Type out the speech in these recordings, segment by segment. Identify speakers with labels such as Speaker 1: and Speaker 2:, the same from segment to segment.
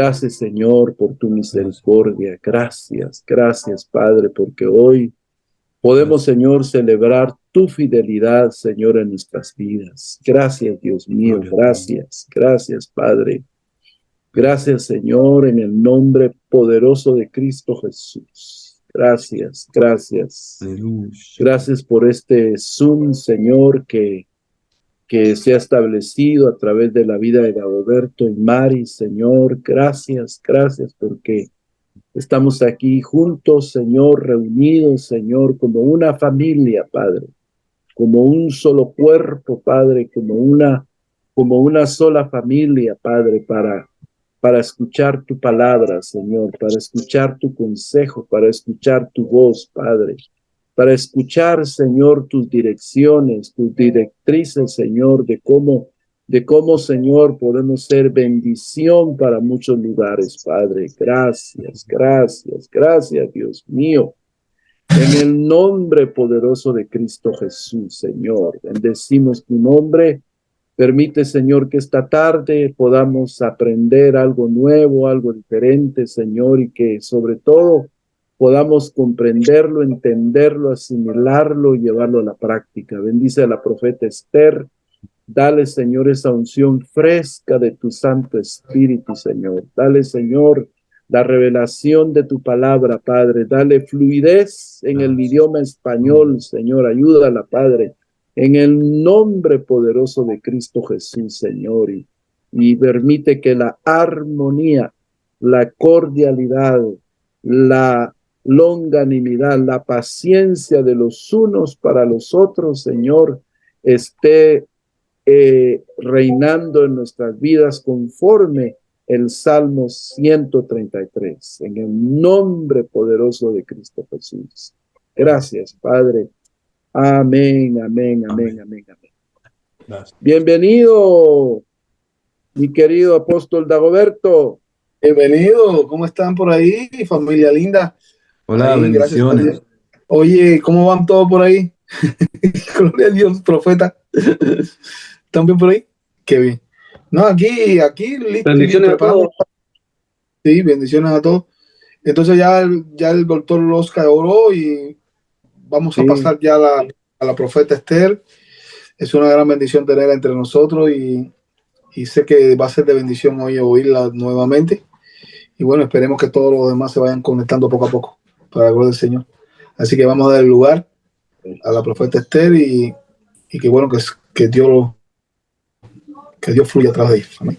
Speaker 1: Gracias, Señor, por tu misericordia. Gracias, gracias, Padre, porque hoy podemos, Señor, celebrar tu fidelidad, Señor, en nuestras vidas. Gracias, Dios mío. Gracias, gracias, Padre. Gracias, Señor, en el nombre poderoso de Cristo Jesús. Gracias, gracias. Gracias por este Zoom, Señor, que se ha establecido a través de la vida de Dagoberto y Mari, Señor. Gracias, gracias, porque estamos aquí juntos, Señor, reunidos, Señor, como una familia, Padre, como un solo cuerpo, Padre, como una sola familia, Padre, para escuchar tu palabra, Señor, para escuchar tu consejo, para escuchar tu voz, Padre, para escuchar, Señor, tus direcciones, tus directrices, Señor, de cómo, Señor, podemos ser bendición para muchos lugares, Padre. Gracias, gracias, gracias, Dios mío. En el nombre poderoso de Cristo Jesús, Señor, bendecimos tu nombre. Permite, Señor, que esta tarde podamos aprender algo nuevo, algo diferente, Señor, y que sobre todo podamos comprenderlo, entenderlo, asimilarlo y llevarlo a la práctica. Bendice a la profeta Esther. Dale, Señor, esa unción fresca de tu Santo Espíritu, Señor. Dale, Señor, la revelación de tu palabra, Padre. Dale fluidez en el idioma español, Señor. Ayúdala, Padre. En el nombre poderoso de Cristo Jesús, Señor. Y permite que la armonía, la cordialidad, la longanimidad, la paciencia de los unos para los otros, Señor, esté reinando en nuestras vidas conforme el Salmo 133, en el nombre poderoso de Cristo Jesús. Gracias, Padre. Amén, amén, amén, amén, amén. Gracias. Bienvenido, mi querido apóstol Dagoberto.
Speaker 2: Bienvenido, ¿cómo están por ahí, familia linda?
Speaker 3: Hola,
Speaker 2: ahí,
Speaker 3: bendiciones.
Speaker 2: Gracias a Dios. Oye, ¿cómo van todos por ahí? Gloria a Dios, profeta. ¿Están bien por ahí? Qué bien. No, aquí, listo.
Speaker 3: Bendiciones a todos.
Speaker 2: Sí, bendiciones a todos. Entonces ya el doctor Oscar oró y vamos a pasar ya a la profeta Esther. Es una gran bendición tenerla entre nosotros y sé que va a ser de bendición hoy oírla nuevamente. Y bueno, esperemos que todos los demás se vayan conectando poco a poco, para la gloria del Señor. Así que vamos a dar el lugar a la profeta Esther y que bueno, que Dios fluya a través de ella. Amén.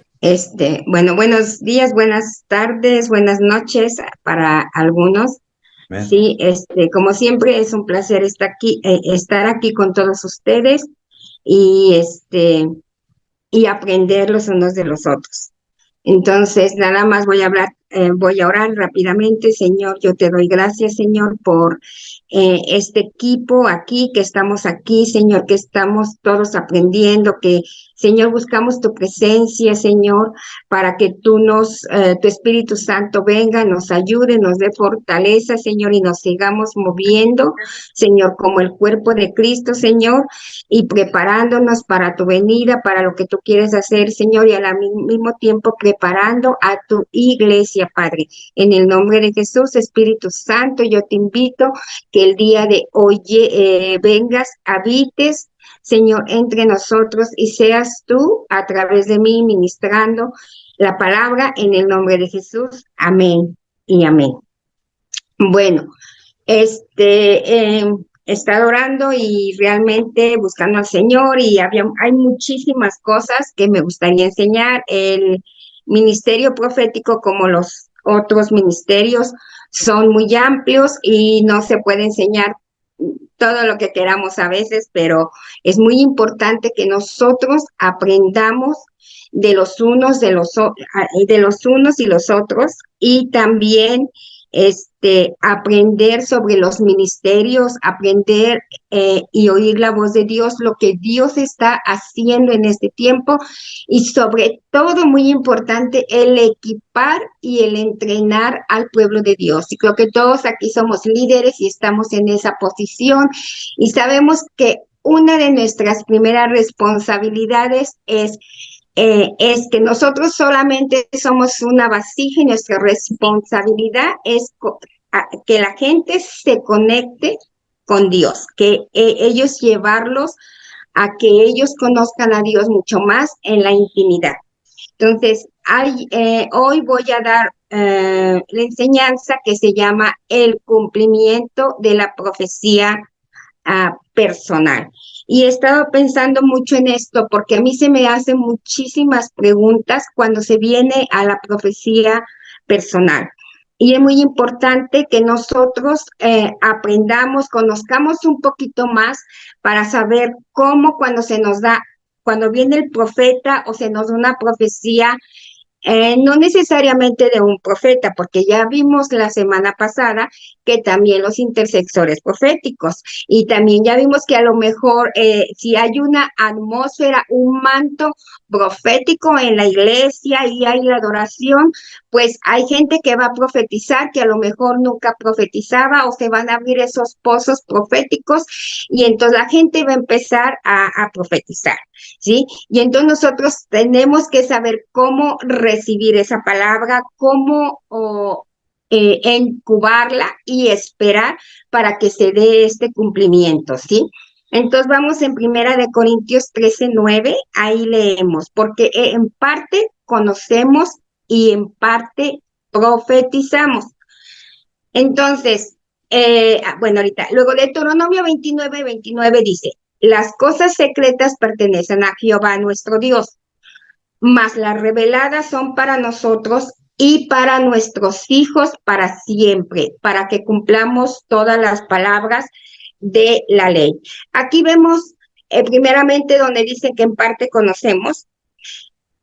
Speaker 4: Bueno, buenos días, buenas tardes, buenas noches para algunos. Amén. Sí, como siempre es un placer estar aquí con todos ustedes y aprender los unos de los otros. Entonces, nada más voy a orar rápidamente. Señor, yo te doy gracias, Señor, por este equipo aquí, que estamos aquí, Señor, que estamos todos aprendiendo, que, Señor, buscamos tu presencia, Señor, para que tu Espíritu Santo venga, nos ayude, nos dé fortaleza, Señor, y nos sigamos moviendo, Señor, como el cuerpo de Cristo, Señor, y preparándonos para tu venida, para lo que tú quieres hacer, Señor, y al mismo tiempo preparando a tu iglesia, Padre. En el nombre de Jesús, Espíritu Santo, yo te invito que el día de hoy vengas, habites, Señor, entre nosotros y seas tú a través de mí ministrando la palabra en el nombre de Jesús. Amén y amén. Bueno, he estado orando y realmente buscando al Señor y hay muchísimas cosas que me gustaría enseñar. El ministerio profético, como los otros ministerios, son muy amplios y no se puede enseñar todo lo que queramos a veces, pero es muy importante que nosotros aprendamos de los unos y los otros, y también aprender sobre los ministerios, aprender y oír la voz de Dios, lo que Dios está haciendo en este tiempo, y sobre todo, muy importante, el equipar y el entrenar al pueblo de Dios. Y creo que todos aquí somos líderes y estamos en esa posición, y sabemos que una de nuestras primeras responsabilidades es es que nosotros solamente somos una vasija y nuestra responsabilidad es que la gente se conecte con Dios, que ellos llevarlos a que ellos conozcan a Dios mucho más en la intimidad. Entonces, hoy voy a dar la enseñanza que se llama el cumplimiento de la profecía personal. Y he estado pensando mucho en esto porque a mí se me hacen muchísimas preguntas cuando se viene a la profecía personal. Y es muy importante que nosotros aprendamos, conozcamos un poquito más para saber cómo cuando viene el profeta o se nos da una profecía, no necesariamente de un profeta, porque ya vimos la semana pasada que también los intercesores proféticos, y también ya vimos que a lo mejor si hay una atmósfera, un manto profético en la iglesia y hay la adoración, pues hay gente que va a profetizar que a lo mejor nunca profetizaba, o se van a abrir esos pozos proféticos y entonces la gente va a empezar a profetizar, ¿sí? Y entonces nosotros tenemos que saber cómo recibir esa palabra, cómo incubarla y esperar para que se dé este cumplimiento, ¿sí? Entonces vamos en 1 Corintios 13:9, ahí leemos, porque en parte conocemos y en parte profetizamos. Entonces, bueno, ahorita, luego Deuteronomio 29:29 dice, las cosas secretas pertenecen a Jehová nuestro Dios, mas las reveladas son para nosotros y para nuestros hijos para siempre, para que cumplamos todas las palabras de la ley. Aquí vemos primeramente donde dice que en parte conocemos.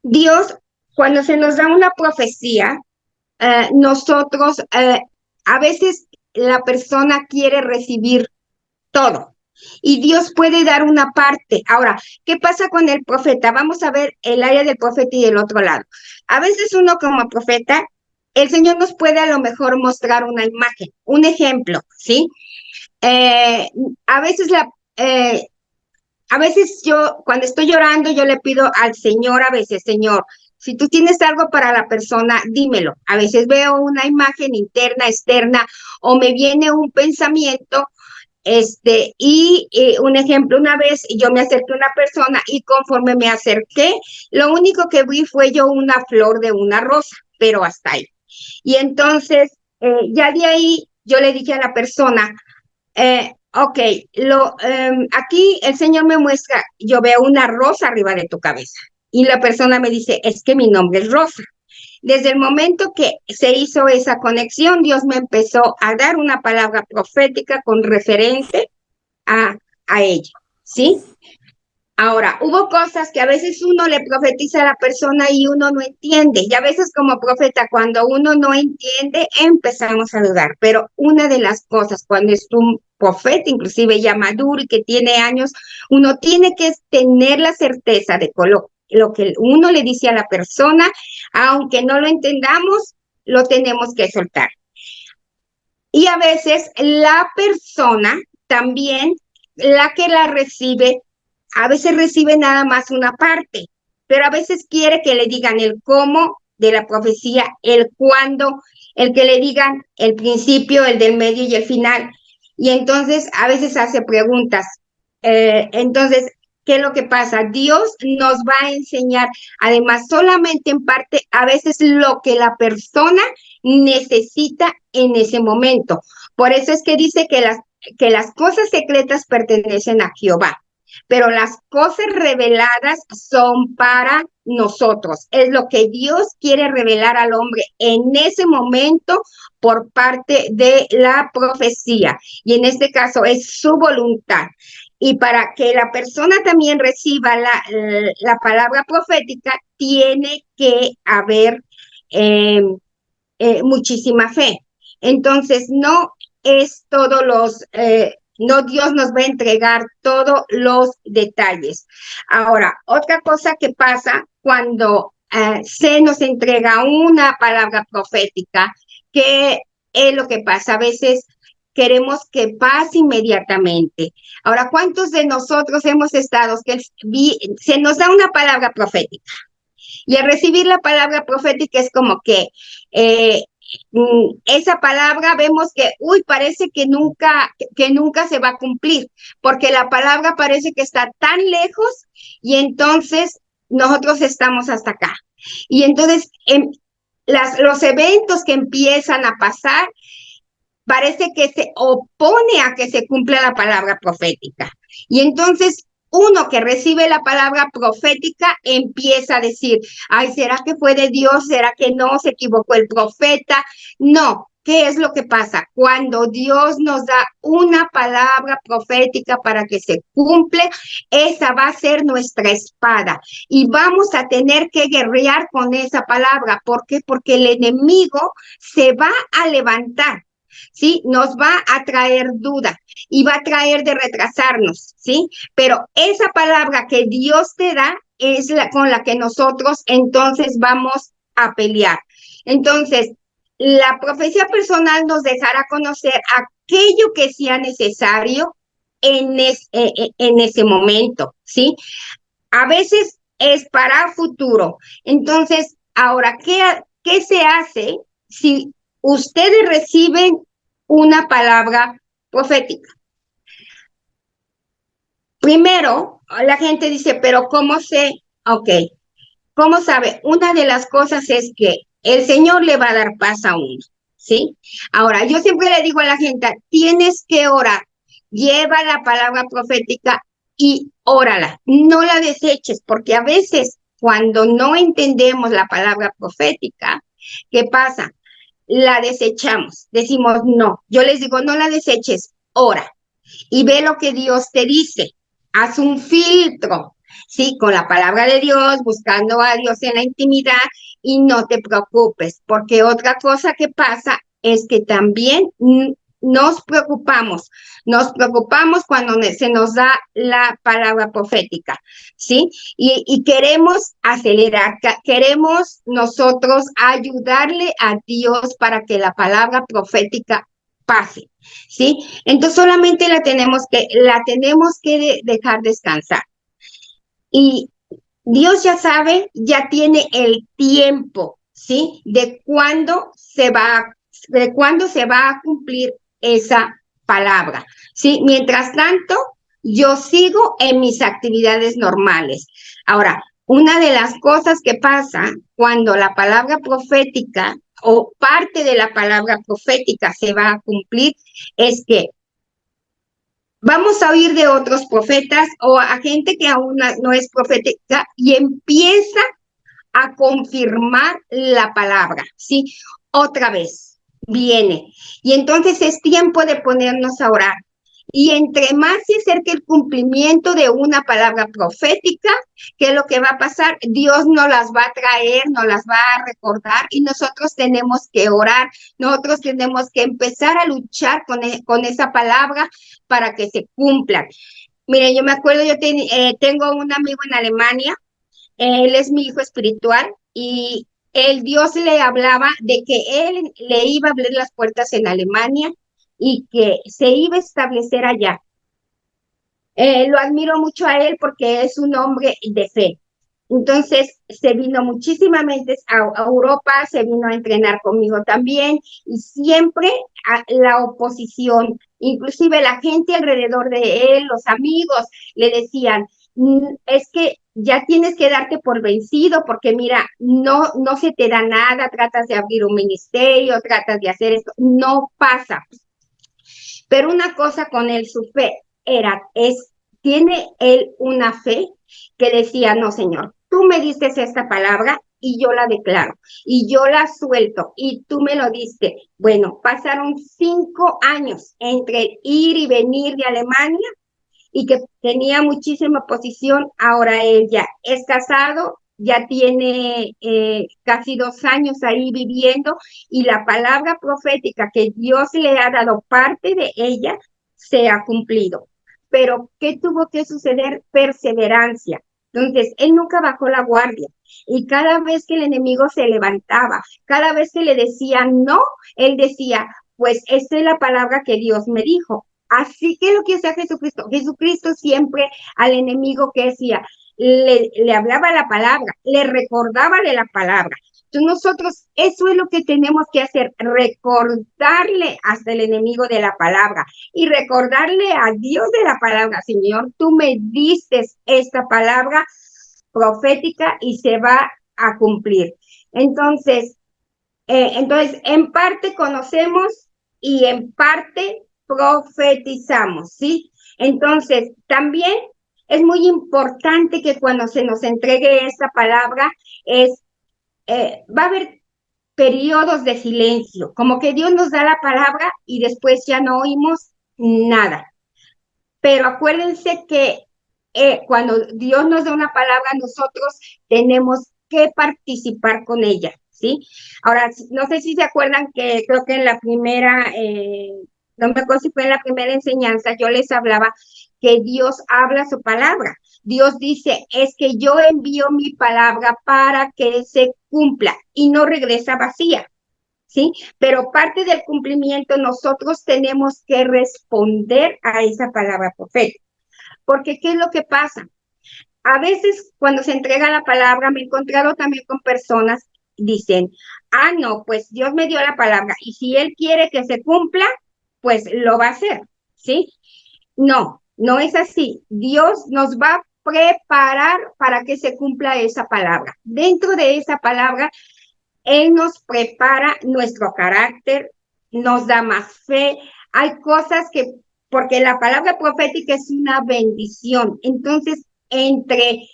Speaker 4: Dios, cuando se nos da una profecía, nosotros, a veces la persona quiere recibir todo y Dios puede dar una parte. Ahora, ¿qué pasa con el profeta? Vamos a ver el área del profeta y del otro lado. A veces uno como profeta, el Señor nos puede a lo mejor mostrar una imagen, un ejemplo, ¿sí? A veces a veces yo, cuando estoy llorando, yo le pido al Señor, a veces, Señor, si tú tienes algo para la persona, dímelo. A veces veo una imagen interna, externa, o me viene un pensamiento, y un ejemplo, una vez yo me acerqué a una persona y conforme me acerqué, lo único que vi fue yo una flor de una rosa, pero hasta ahí. Y entonces, ya de ahí, yo le dije a la persona, ok, aquí el Señor me muestra, yo veo una rosa arriba de tu cabeza. Y la persona me dice, es que mi nombre es Rosa. Desde el momento que se hizo esa conexión, Dios me empezó a dar una palabra profética con referente a ella, ¿sí? Ahora, hubo cosas que a veces uno le profetiza a la persona y uno no entiende. Y a veces como profeta, cuando uno no entiende, empezamos a dudar. Pero una de las cosas, cuando es un profeta, inclusive ya maduro y que tiene años, uno tiene que tener la certeza de lo que uno le dice a la persona, aunque no lo entendamos, lo tenemos que soltar. Y a veces la persona también, la que la recibe, a veces recibe nada más una parte, pero a veces quiere que le digan el cómo de la profecía, el cuándo, el que le digan el principio, el del medio y el final. Y entonces a veces hace preguntas. Entonces, ¿qué es lo que pasa? Dios nos va a enseñar, además, solamente en parte, a veces lo que la persona necesita en ese momento. Por eso es que dice que las cosas secretas pertenecen a Jehová, pero las cosas reveladas son para nosotros. Es lo que Dios quiere revelar al hombre en ese momento por parte de la profecía. Y en este caso es su voluntad. Y para que la persona también reciba la palabra profética, tiene que haber muchísima fe. Entonces, no es no Dios nos va a entregar todos los detalles. Ahora, otra cosa que pasa cuando se nos entrega una palabra profética, que es lo que pasa, a veces queremos que pase inmediatamente. Ahora, ¿cuántos de nosotros hemos estado que se nos da una palabra profética? Y al recibir la palabra profética es como que esa palabra vemos que, parece que nunca se va a cumplir, porque la palabra parece que está tan lejos y entonces nosotros estamos hasta acá. Y entonces los eventos que empiezan a pasar parece que se opone a que se cumpla la palabra profética. Y entonces uno que recibe la palabra profética empieza a decir, ay, ¿será que fue de Dios? ¿Será que no? ¿Se equivocó el profeta? No. ¿Qué es lo que pasa? Cuando Dios nos da una palabra profética para que se cumple, esa va a ser nuestra espada y vamos a tener que guerrear con esa palabra. ¿Por qué? Porque el enemigo se va a levantar. ¿Sí? Nos va a traer duda y va a traer de retrasarnos, ¿sí? Pero esa palabra que Dios te da es con la que nosotros entonces vamos a pelear. Entonces, la profecía personal nos dejará conocer aquello que sea necesario en ese momento, ¿sí? A veces es para futuro. Entonces, ahora, ¿qué se hace si ustedes reciben una palabra profética? Primero, la gente dice, pero ¿cómo sé? Ok, ¿cómo sabe? Una de las cosas es que el Señor le va a dar paz a uno, ¿sí? Ahora, yo siempre le digo a la gente, tienes que orar, lleva la palabra profética y órala, no la deseches, porque a veces cuando no entendemos la palabra profética, ¿qué pasa? La desechamos, decimos no. Yo les digo, no la deseches, ora y ve lo que Dios te dice. Haz un filtro, ¿sí? Con la palabra de Dios, buscando a Dios en la intimidad y no te preocupes, porque otra cosa que pasa es que también nos preocupamos cuando se nos da la palabra profética, ¿sí? Y queremos acelerar, queremos nosotros ayudarle a Dios para que la palabra profética pase, ¿sí? Entonces solamente la tenemos que dejar descansar. Y Dios ya sabe, ya tiene el tiempo, ¿sí? De cuándo se va a cumplir esa palabra, ¿sí? Mientras tanto, yo sigo en mis actividades normales. Ahora, una de las cosas que pasa cuando la palabra profética o parte de la palabra profética se va a cumplir es que vamos a oír de otros profetas o a gente que aún no es profética y empieza a confirmar la palabra, ¿sí? Otra vez viene. Y entonces es tiempo de ponernos a orar. Y entre más se acerque el cumplimiento de una palabra profética, ¿qué es lo que va a pasar? Dios nos las va a traer, nos las va a recordar y nosotros tenemos que orar, nosotros tenemos que empezar a luchar con esa palabra para que se cumplan. Miren, yo me acuerdo, yo tengo un amigo en Alemania, él es mi hijo espiritual y Dios le hablaba de que él le iba a abrir las puertas en Alemania y que se iba a establecer allá. Lo admiro mucho a él porque es un hombre de fe. Entonces se vino muchísimas veces a Europa, se vino a entrenar conmigo también y siempre la oposición, inclusive la gente alrededor de él, los amigos, le decían, es que ya tienes que darte por vencido porque mira, no se te da nada, tratas de abrir un ministerio, tratas de hacer esto, no pasa. Pero una cosa con él, su fe tiene él una fe que decía, no, Señor, tú me diste esta palabra y yo la declaro y yo la suelto y tú me lo diste. Bueno, pasaron 5 años entre ir y venir de Alemania y que tenía muchísima oposición. Ahora él ya es casado, ya tiene casi 2 años ahí viviendo y la palabra profética que Dios le ha dado parte de ella se ha cumplido. Pero ¿qué tuvo que suceder? Perseverancia. Entonces, él nunca bajó la guardia y cada vez que el enemigo se levantaba, cada vez que le decían no, él decía, pues esta es la palabra que Dios me dijo. Así que lo que hacía Jesucristo siempre al enemigo que decía, le hablaba la palabra, le recordaba de la palabra. Entonces nosotros, eso es lo que tenemos que hacer, recordarle hasta el enemigo de la palabra y recordarle a Dios de la palabra. Señor, tú me diste esta palabra profética y se va a cumplir. Entonces, en parte conocemos y en parte profetizamos, ¿sí? Entonces, también es muy importante que cuando se nos entregue esta palabra, va a haber periodos de silencio, como que Dios nos da la palabra y después ya no oímos nada. Pero acuérdense que cuando Dios nos da una palabra, nosotros tenemos que participar con ella, ¿sí? Ahora, no sé si se acuerdan que creo que en la primera, no me acuerdo si fue en la primera enseñanza, yo les hablaba que Dios habla su palabra. Dios dice, es que yo envío mi palabra para que se cumpla y no regresa vacía, ¿sí? Pero parte del cumplimiento nosotros tenemos que responder a esa palabra profética. Porque, ¿qué es lo que pasa? A veces cuando se entrega la palabra, me he encontrado también con personas que dicen, no, pues Dios me dio la palabra y si Él quiere que se cumpla, pues lo va a hacer, ¿sí? No, no es así. Dios nos va a preparar para que se cumpla esa palabra. Dentro de esa palabra, Él nos prepara nuestro carácter, nos da más fe. Hay cosas porque la palabra profética es una bendición. Entonces, entre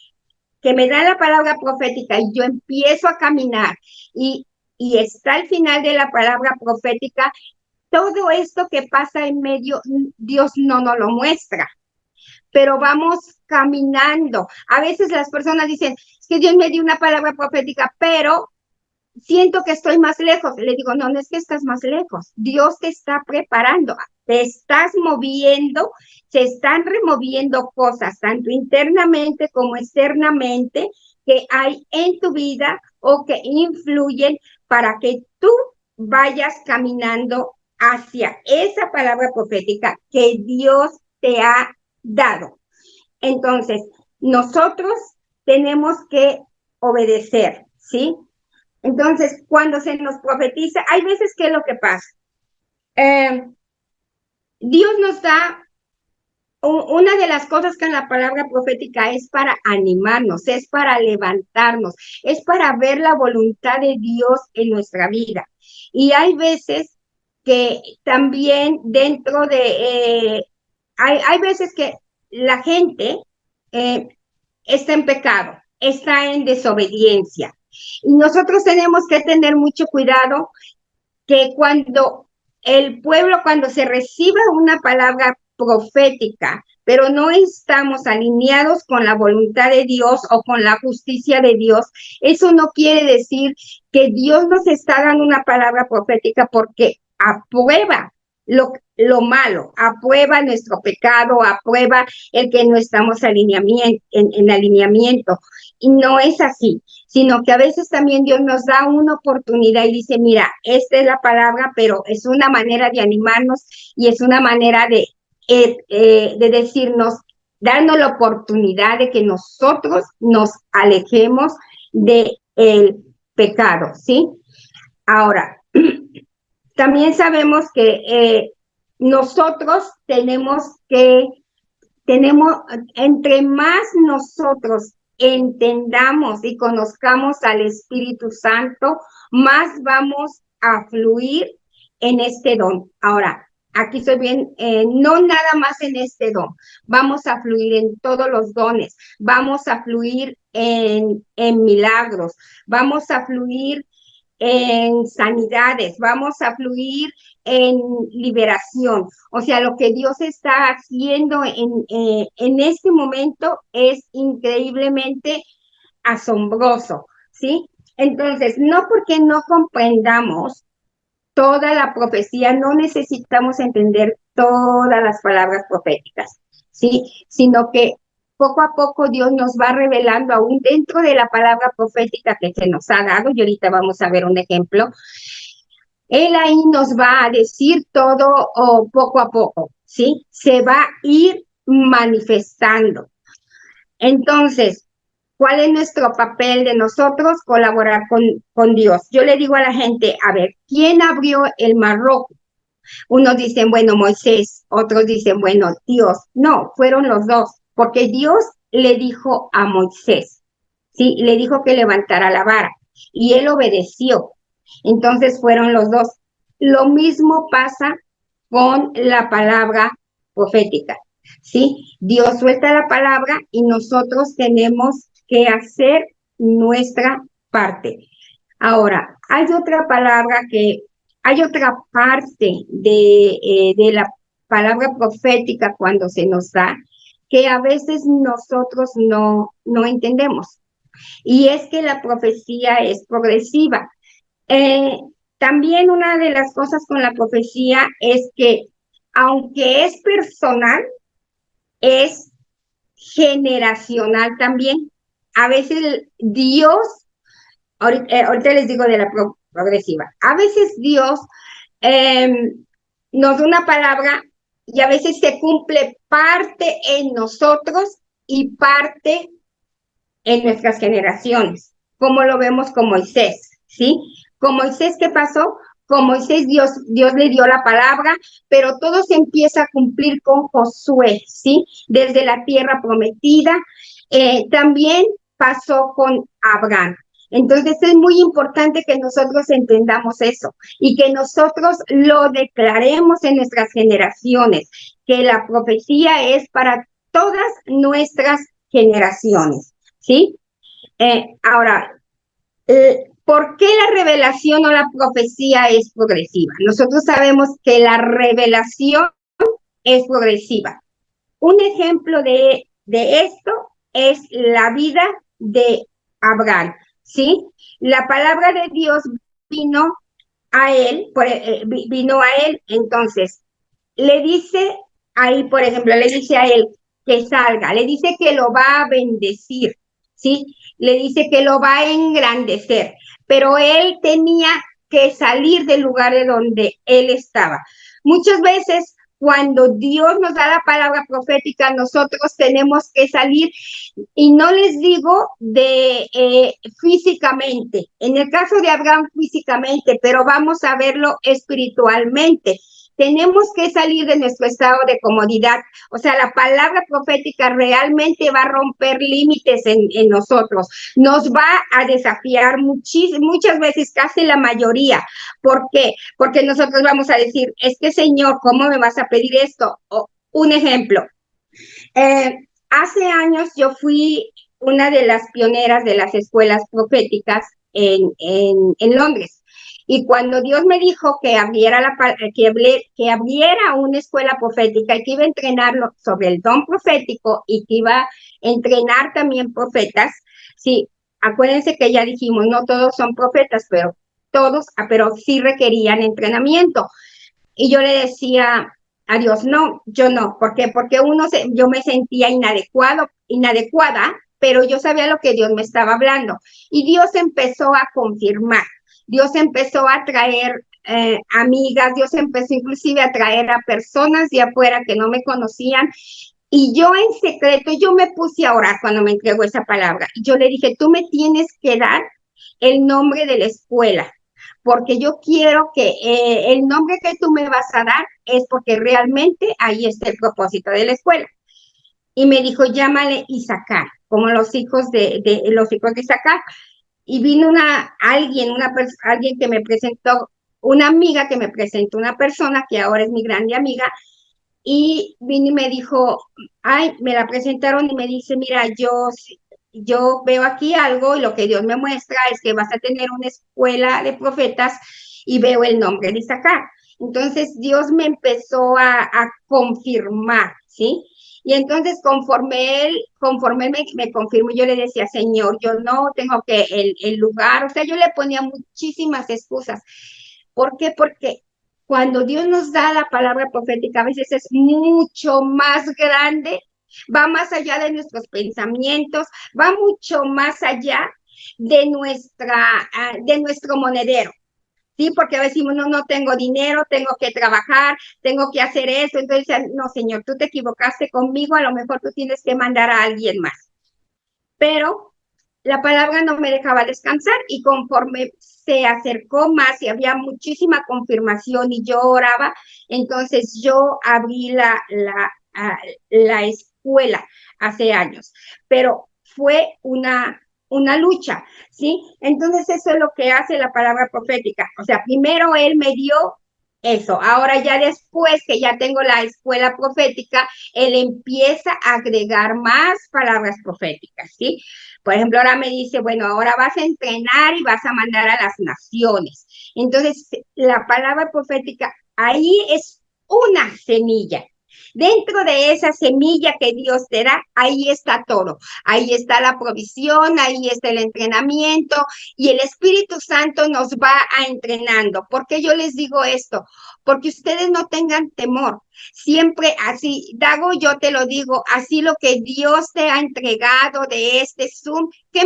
Speaker 4: que me da la palabra profética y yo empiezo a caminar y está al final de la palabra profética, todo esto que pasa en medio, Dios no nos lo muestra, pero vamos caminando. A veces las personas dicen, es que Dios me dio una palabra profética, pero siento que estoy más lejos. Le digo, no, no es que estás más lejos. Dios te está preparando, te estás moviendo, se están removiendo cosas, tanto internamente como externamente, que hay en tu vida o que influyen para que tú vayas caminando hacia esa palabra profética que Dios te ha dado. Entonces, nosotros tenemos que obedecer, ¿sí? Entonces, cuando se nos profetiza, hay veces que es lo que pasa. Dios nos da, una de las cosas que en la palabra profética es para animarnos, es para levantarnos, es para ver la voluntad de Dios en nuestra vida. Y hay veces que también dentro de, hay veces que la gente está en pecado, está en desobediencia. Y nosotros tenemos que tener mucho cuidado que cuando el pueblo, cuando se reciba una palabra profética, pero no estamos alineados con la voluntad de Dios o con la justicia de Dios, eso no quiere decir que Dios nos está dando una palabra profética porque aprueba lo malo, aprueba nuestro pecado, aprueba el que no estamos en alineamiento. Y no es así, sino que a veces también Dios nos da una oportunidad y dice, mira, esta es la palabra, pero es una manera de animarnos y es una manera de decirnos, darnos la oportunidad de que nosotros nos alejemos del pecado, ¿sí? Ahora, también sabemos que nosotros entre más nosotros entendamos y conozcamos al Espíritu Santo, más vamos a fluir en este don. Ahora, aquí estoy bien, no nada más en este don, vamos a fluir en todos los dones, vamos a fluir en milagros, vamos a fluir en sanidades, vamos a fluir en liberación. O sea, lo que Dios está haciendo en este momento es increíblemente asombroso, ¿sí? Entonces, no porque no comprendamos toda la profecía, no necesitamos entender todas las palabras proféticas, ¿sí? Sino que poco a poco Dios nos va revelando aún dentro de la palabra profética que se nos ha dado, y ahorita vamos a ver un ejemplo. Él ahí nos va a decir todo poco a poco, ¿sí? Se va a ir manifestando. Entonces, ¿Cuál es nuestro papel de nosotros? Colaborar con Dios. Yo le digo a la gente, a ver, ¿quién abrió el Mar Rojo? Unos dicen, bueno, Moisés, otros dicen, bueno, Dios. No, fueron los dos, porque Dios le dijo a Moisés, ¿sí? Le dijo que levantara la vara y él obedeció. Entonces fueron los dos. Lo mismo pasa con la palabra profética, ¿sí? Dios suelta la palabra y nosotros tenemos que hacer nuestra parte. Ahora, hay otra parte de la palabra profética cuando se nos da, que a veces nosotros no entendemos. Y es que la profecía es progresiva. Eh, También una de las cosas con la profecía es que, aunque es personal, es generacional también. A veces Dios, ahorita les digo de la progresiva, a veces Dios nos da una palabra y a veces se cumple parte en nosotros y parte en nuestras generaciones, como lo vemos con Moisés, ¿sí? Con Moisés, ¿qué pasó? Con Moisés Dios le dio la palabra, pero todo se empieza a cumplir con Josué, ¿sí? Desde la tierra prometida. También pasó con Abraham. Entonces es muy importante que nosotros entendamos eso y que nosotros lo declaremos en nuestras generaciones, que la profecía es para todas nuestras generaciones, ¿sí? Ahora, ¿por qué la revelación o la profecía es progresiva? Nosotros sabemos que la revelación es progresiva. Un ejemplo de esto es la vida de Abraham, ¿sí? La palabra de Dios vino a él, entonces le dice ahí, por ejemplo, le dice a él que salga, le dice que lo va a bendecir, ¿sí? Le dice que lo va a engrandecer, pero él tenía que salir del lugar de donde él estaba. Muchas veces cuando Dios nos da la palabra profética, nosotros tenemos que salir, y no les digo de físicamente, en el caso de Abraham físicamente, pero vamos a verlo espiritualmente. Tenemos que salir de nuestro estado de comodidad. O sea, la palabra profética realmente va a romper límites en nosotros. Nos va a desafiar muchas veces, casi la mayoría. ¿Por qué? Porque nosotros vamos a decir, es que Señor, ¿cómo me vas a pedir esto? Un ejemplo. Hace años yo fui una de las pioneras de las escuelas proféticas en Londres. Y cuando Dios me dijo que abriera una escuela profética y que iba a entrenarlo sobre el don profético y que iba a entrenar también profetas, sí, acuérdense que ya dijimos, no todos son profetas, pero sí requerían entrenamiento. Y yo le decía a Dios, no, yo no. ¿Por qué? Porque yo me sentía inadecuada, pero yo sabía lo que Dios me estaba hablando. Y Dios empezó a confirmar. Dios empezó a traer amigas, Dios empezó inclusive a traer a personas de afuera que no me conocían. Y yo en secreto, yo me puse a orar cuando me entregó esa palabra. Yo le dije, tú me tienes que dar el nombre de la escuela, porque yo quiero que el nombre que tú me vas a dar es porque realmente ahí está el propósito de la escuela. Y me dijo, llámale Isaacar, como los hijos de Isaacar. Y vino alguien que me presentó, una amiga que me presentó una persona que ahora es mi grande amiga, y vino y me dijo, me la presentaron y me dice, mira, yo veo aquí algo y lo que Dios me muestra es que vas a tener una escuela de profetas y veo el nombre de Isaacar. Entonces Dios me empezó a confirmar, ¿sí? Y entonces conforme él me confirmó, yo le decía, Señor, yo no tengo que el lugar, o sea, yo le ponía muchísimas excusas. ¿Por qué? Porque cuando Dios nos da la palabra profética, a veces es mucho más grande, va más allá de nuestros pensamientos, va mucho más allá de nuestro monedero. Sí, porque a veces decimos, no tengo dinero, tengo que trabajar, tengo que hacer esto. Entonces, no, Señor, tú te equivocaste conmigo, a lo mejor tú tienes que mandar a alguien más. Pero la palabra no me dejaba descansar y conforme se acercó más y había muchísima confirmación y yo oraba, entonces yo abrí la escuela hace años, pero fue una lucha, ¿sí? Entonces eso es lo que hace la palabra profética. O sea, primero él me dio eso. Ahora ya después que ya tengo la escuela profética, él empieza a agregar más palabras proféticas, ¿sí? Por ejemplo, ahora me dice, bueno, ahora vas a entrenar y vas a mandar a las naciones. Entonces, la palabra profética ahí es una semilla. Dentro de esa semilla que Dios te da, ahí está todo. Ahí está la provisión, ahí está el entrenamiento y el Espíritu Santo nos va a entrenando. ¿Por qué yo les digo esto? Porque ustedes no tengan temor. Siempre así, Dago, yo te lo digo, así lo que Dios te ha entregado de este Zoom, que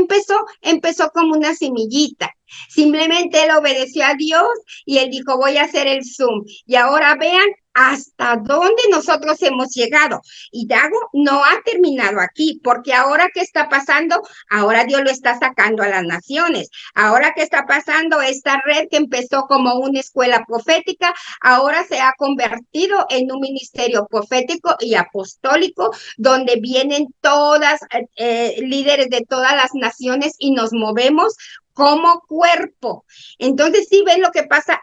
Speaker 4: empezó como una semillita. Simplemente él obedeció a Dios y él dijo, voy a hacer el Zoom. Y ahora vean hasta dónde nosotros hemos llegado. Y Dago no ha terminado aquí, porque ahora ¿qué está pasando? Ahora Dios lo está sacando a las naciones. Ahora ¿qué está pasando? Esta red que empezó como una escuela profética, ahora se ha convertido en un ministerio profético y apostólico, donde vienen todas, líderes de todas las naciones y nos movemos como cuerpo. Entonces, sí ven lo que pasa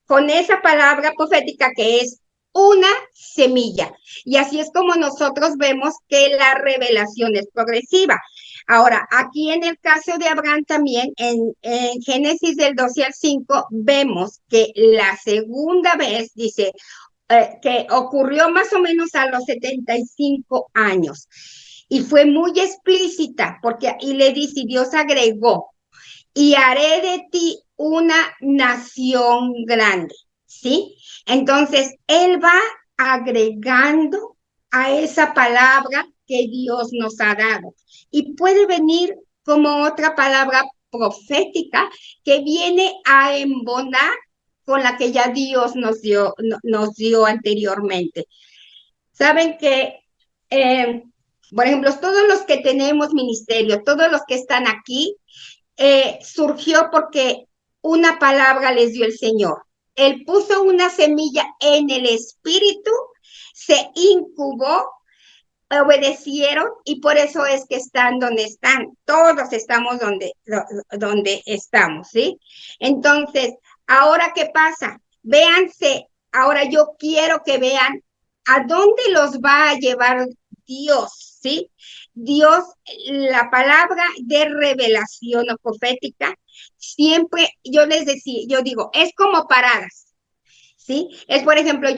Speaker 4: con esa palabra profética que es una semilla. Y así es como nosotros vemos que la revelación es progresiva. Ahora, aquí en el caso de Abraham también, en Génesis del 12 al 5, vemos que la segunda vez, dice, que ocurrió más o menos a los 75 años. Y fue muy explícita, porque y le dice, y Dios agregó, y haré de ti una nación grande, ¿sí? Entonces, él va agregando a esa palabra que Dios nos ha dado. Y puede venir como otra palabra profética que viene a embonar con la que ya Dios nos dio anteriormente. Saben que, por ejemplo, todos los que tenemos ministerio, todos los que están aquí, surgió porque una palabra les dio el Señor. Él puso una semilla en el espíritu, se incubó, obedecieron y por eso es que están donde están. Todos estamos donde estamos, ¿sí? Entonces, ¿ahora qué pasa? Véanse, ahora yo quiero que vean a dónde los va a llevar Dios, ¿sí? Dios, la palabra de revelación o profética, siempre yo les decía, yo digo, es como paradas, ¿sí? Es, por ejemplo,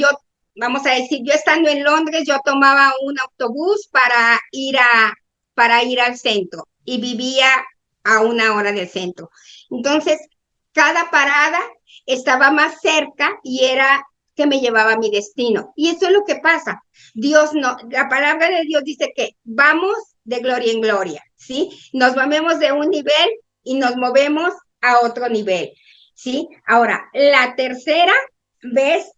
Speaker 4: vamos a decir, yo estando en Londres, yo tomaba un autobús para ir al centro y vivía a 1 hora del centro. Entonces, cada parada estaba más cerca y era que me llevaba a mi destino. Y eso es lo que pasa. Dios no, la palabra de Dios dice que vamos de gloria en gloria, ¿sí? Nos movemos de un nivel y nos movemos a otro nivel, ¿sí? Ahora, la tercera vez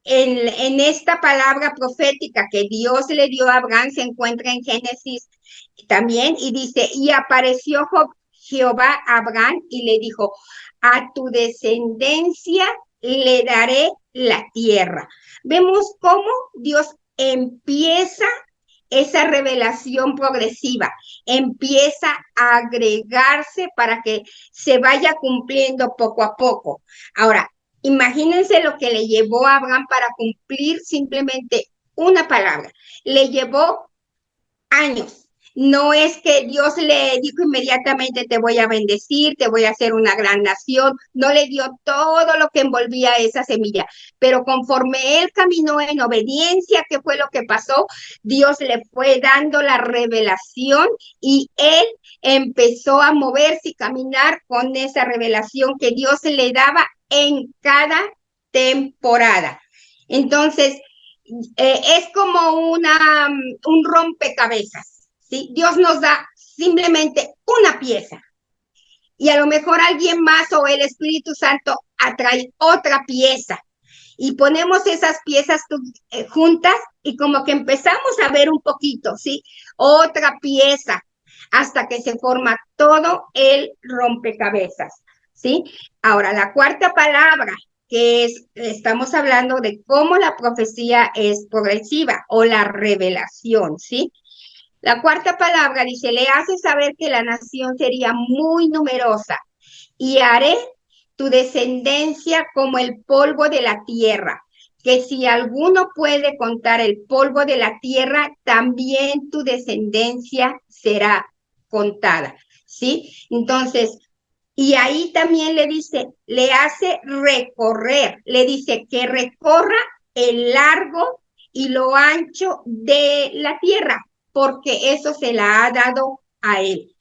Speaker 4: en esta palabra profética que Dios le dio a Abraham se encuentra en Génesis también y dice, y apareció Jehová a Abraham y le dijo, a tu descendencia le daré la tierra. Vemos cómo Dios empieza esa revelación progresiva, empieza a agregarse para que se vaya cumpliendo poco a poco. Ahora, imagínense lo que le llevó a Abraham para cumplir simplemente una palabra. Le llevó años. No es que Dios le dijo inmediatamente te voy a bendecir, te voy a hacer una gran nación. No le dio todo lo que envolvía esa semilla. Pero conforme él caminó en obediencia, ¿qué fue lo que pasó? Dios le fue dando la revelación y él empezó a moverse y caminar con esa revelación que Dios le daba en cada temporada. Entonces, es como un rompecabezas, ¿sí? Dios nos da simplemente una pieza y a lo mejor alguien más o el Espíritu Santo atrae otra pieza y ponemos esas piezas juntas y como que empezamos a ver un poquito, ¿sí? Otra pieza. hasta que se forma todo el rompecabezas, ¿sí? Ahora, la cuarta palabra, que estamos hablando de cómo la profecía es progresiva o la revelación, ¿sí? La cuarta palabra dice, le hace saber que la nación sería muy numerosa y haré tu descendencia como el polvo de la tierra, que si alguno puede contar el polvo de la tierra, también tu descendencia será contada, ¿sí? Entonces, y ahí también le dice, le hace recorrer, le dice que recorra el largo y lo ancho de la tierra, porque eso se la ha dado a él.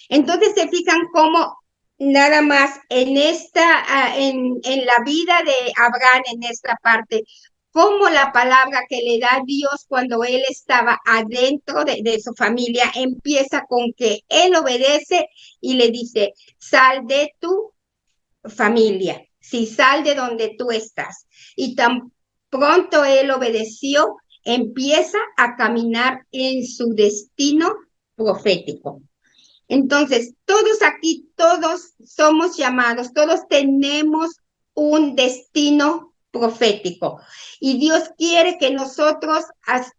Speaker 4: Entonces se fijan cómo nada más en la vida de Abraham, en esta parte, cómo la palabra que le da Dios cuando él estaba adentro de su familia empieza con que él obedece y le dice, sal de tu familia, si sal de donde tú estás. Y tan pronto él obedeció, empieza a caminar en su destino profético. Entonces, todos aquí, todos somos llamados, todos tenemos un destino profético. Y Dios quiere que nosotros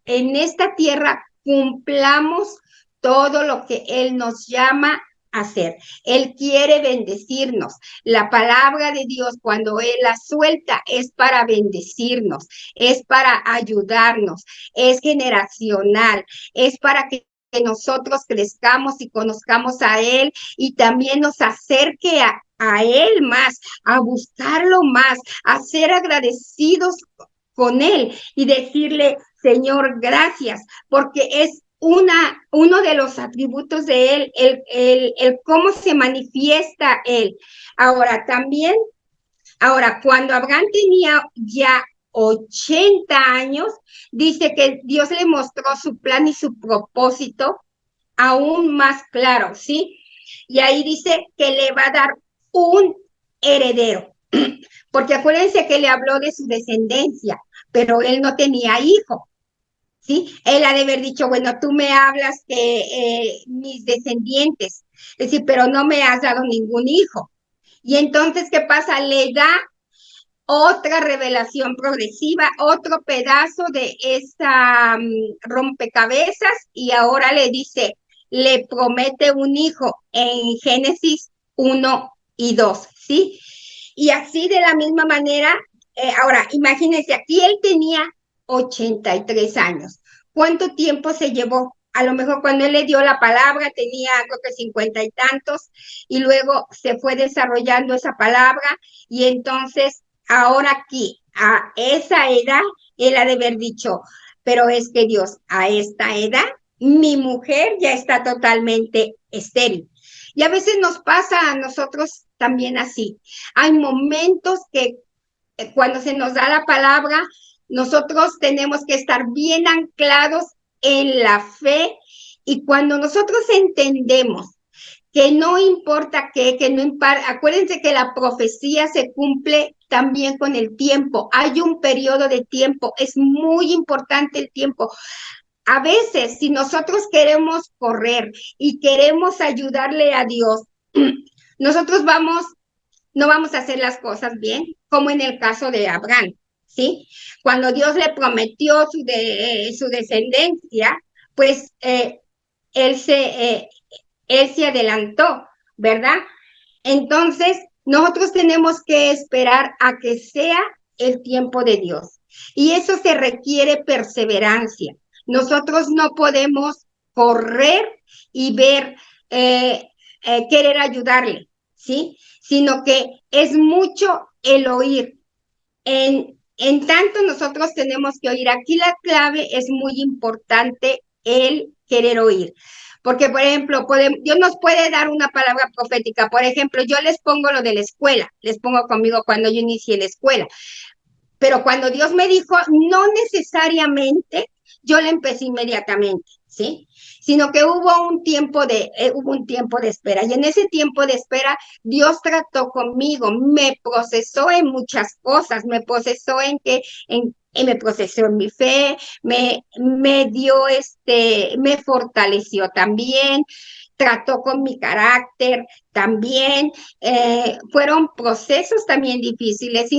Speaker 4: en esta tierra cumplamos todo lo que Él nos llama a hacer. Él quiere bendecirnos. La palabra de Dios, cuando Él la suelta, es para bendecirnos, es para ayudarnos, es generacional, es para que nosotros crezcamos y conozcamos a Él y también nos acerque a Él más, a buscarlo más, a ser agradecidos con Él y decirle, Señor, gracias, porque es uno de los atributos de Él, el cómo se manifiesta Él. Ahora, también, cuando Abraham tenía ya 80 años, dice que Dios le mostró su plan y su propósito aún más claro, ¿sí? Y ahí dice que le va a dar un heredero, porque acuérdense que le habló de su descendencia, pero él no tenía hijo, ¿sí? Él ha de haber dicho, bueno, tú me hablas que mis descendientes, es decir, pero no me has dado ningún hijo. Y entonces, ¿qué pasa? Le da otra revelación progresiva, otro pedazo de esa rompecabezas y ahora le dice, le promete un hijo en Génesis 1 y 2, ¿sí? Y así de la misma manera, ahora imagínense, aquí él tenía 83 años. ¿Cuánto tiempo se llevó? A lo mejor cuando él le dio la palabra tenía creo que 50 y tantos y luego se fue desarrollando esa palabra y entonces ahora aquí, a esa edad, él ha de haber dicho, pero es que Dios, a esta edad, mi mujer ya está totalmente estéril. Y a veces nos pasa a nosotros también así. Hay momentos que cuando se nos da la palabra, nosotros tenemos que estar bien anclados en la fe y cuando nosotros entendemos que no importa qué, que no importa, acuérdense que la profecía se cumple también con el tiempo, hay un periodo de tiempo, es muy importante el tiempo. A veces, si nosotros queremos correr y queremos ayudarle a Dios, nosotros no vamos a hacer las cosas bien, como en el caso de Abraham, ¿sí? Cuando Dios le prometió su descendencia, pues él se adelantó, ¿verdad? Entonces, nosotros tenemos que esperar a que sea el tiempo de Dios. Y eso se requiere perseverancia. Nosotros no podemos correr y querer ayudarle, ¿sí? Sino que es mucho el oír. En tanto, nosotros tenemos que oír. Aquí la clave es muy importante el querer oír. Porque, por ejemplo, Dios nos puede dar una palabra profética. Por ejemplo, yo les pongo lo de la escuela, les pongo conmigo cuando yo inicié la escuela. Pero cuando Dios me dijo, no necesariamente yo le empecé inmediatamente, ¿sí? Sino que hubo un tiempo de espera. Y en ese tiempo de espera, Dios trató conmigo, me procesó en muchas cosas, me procesó me procesó en mi fe, me dio me fortaleció también. trató con mi carácter también. Fueron procesos también difíciles,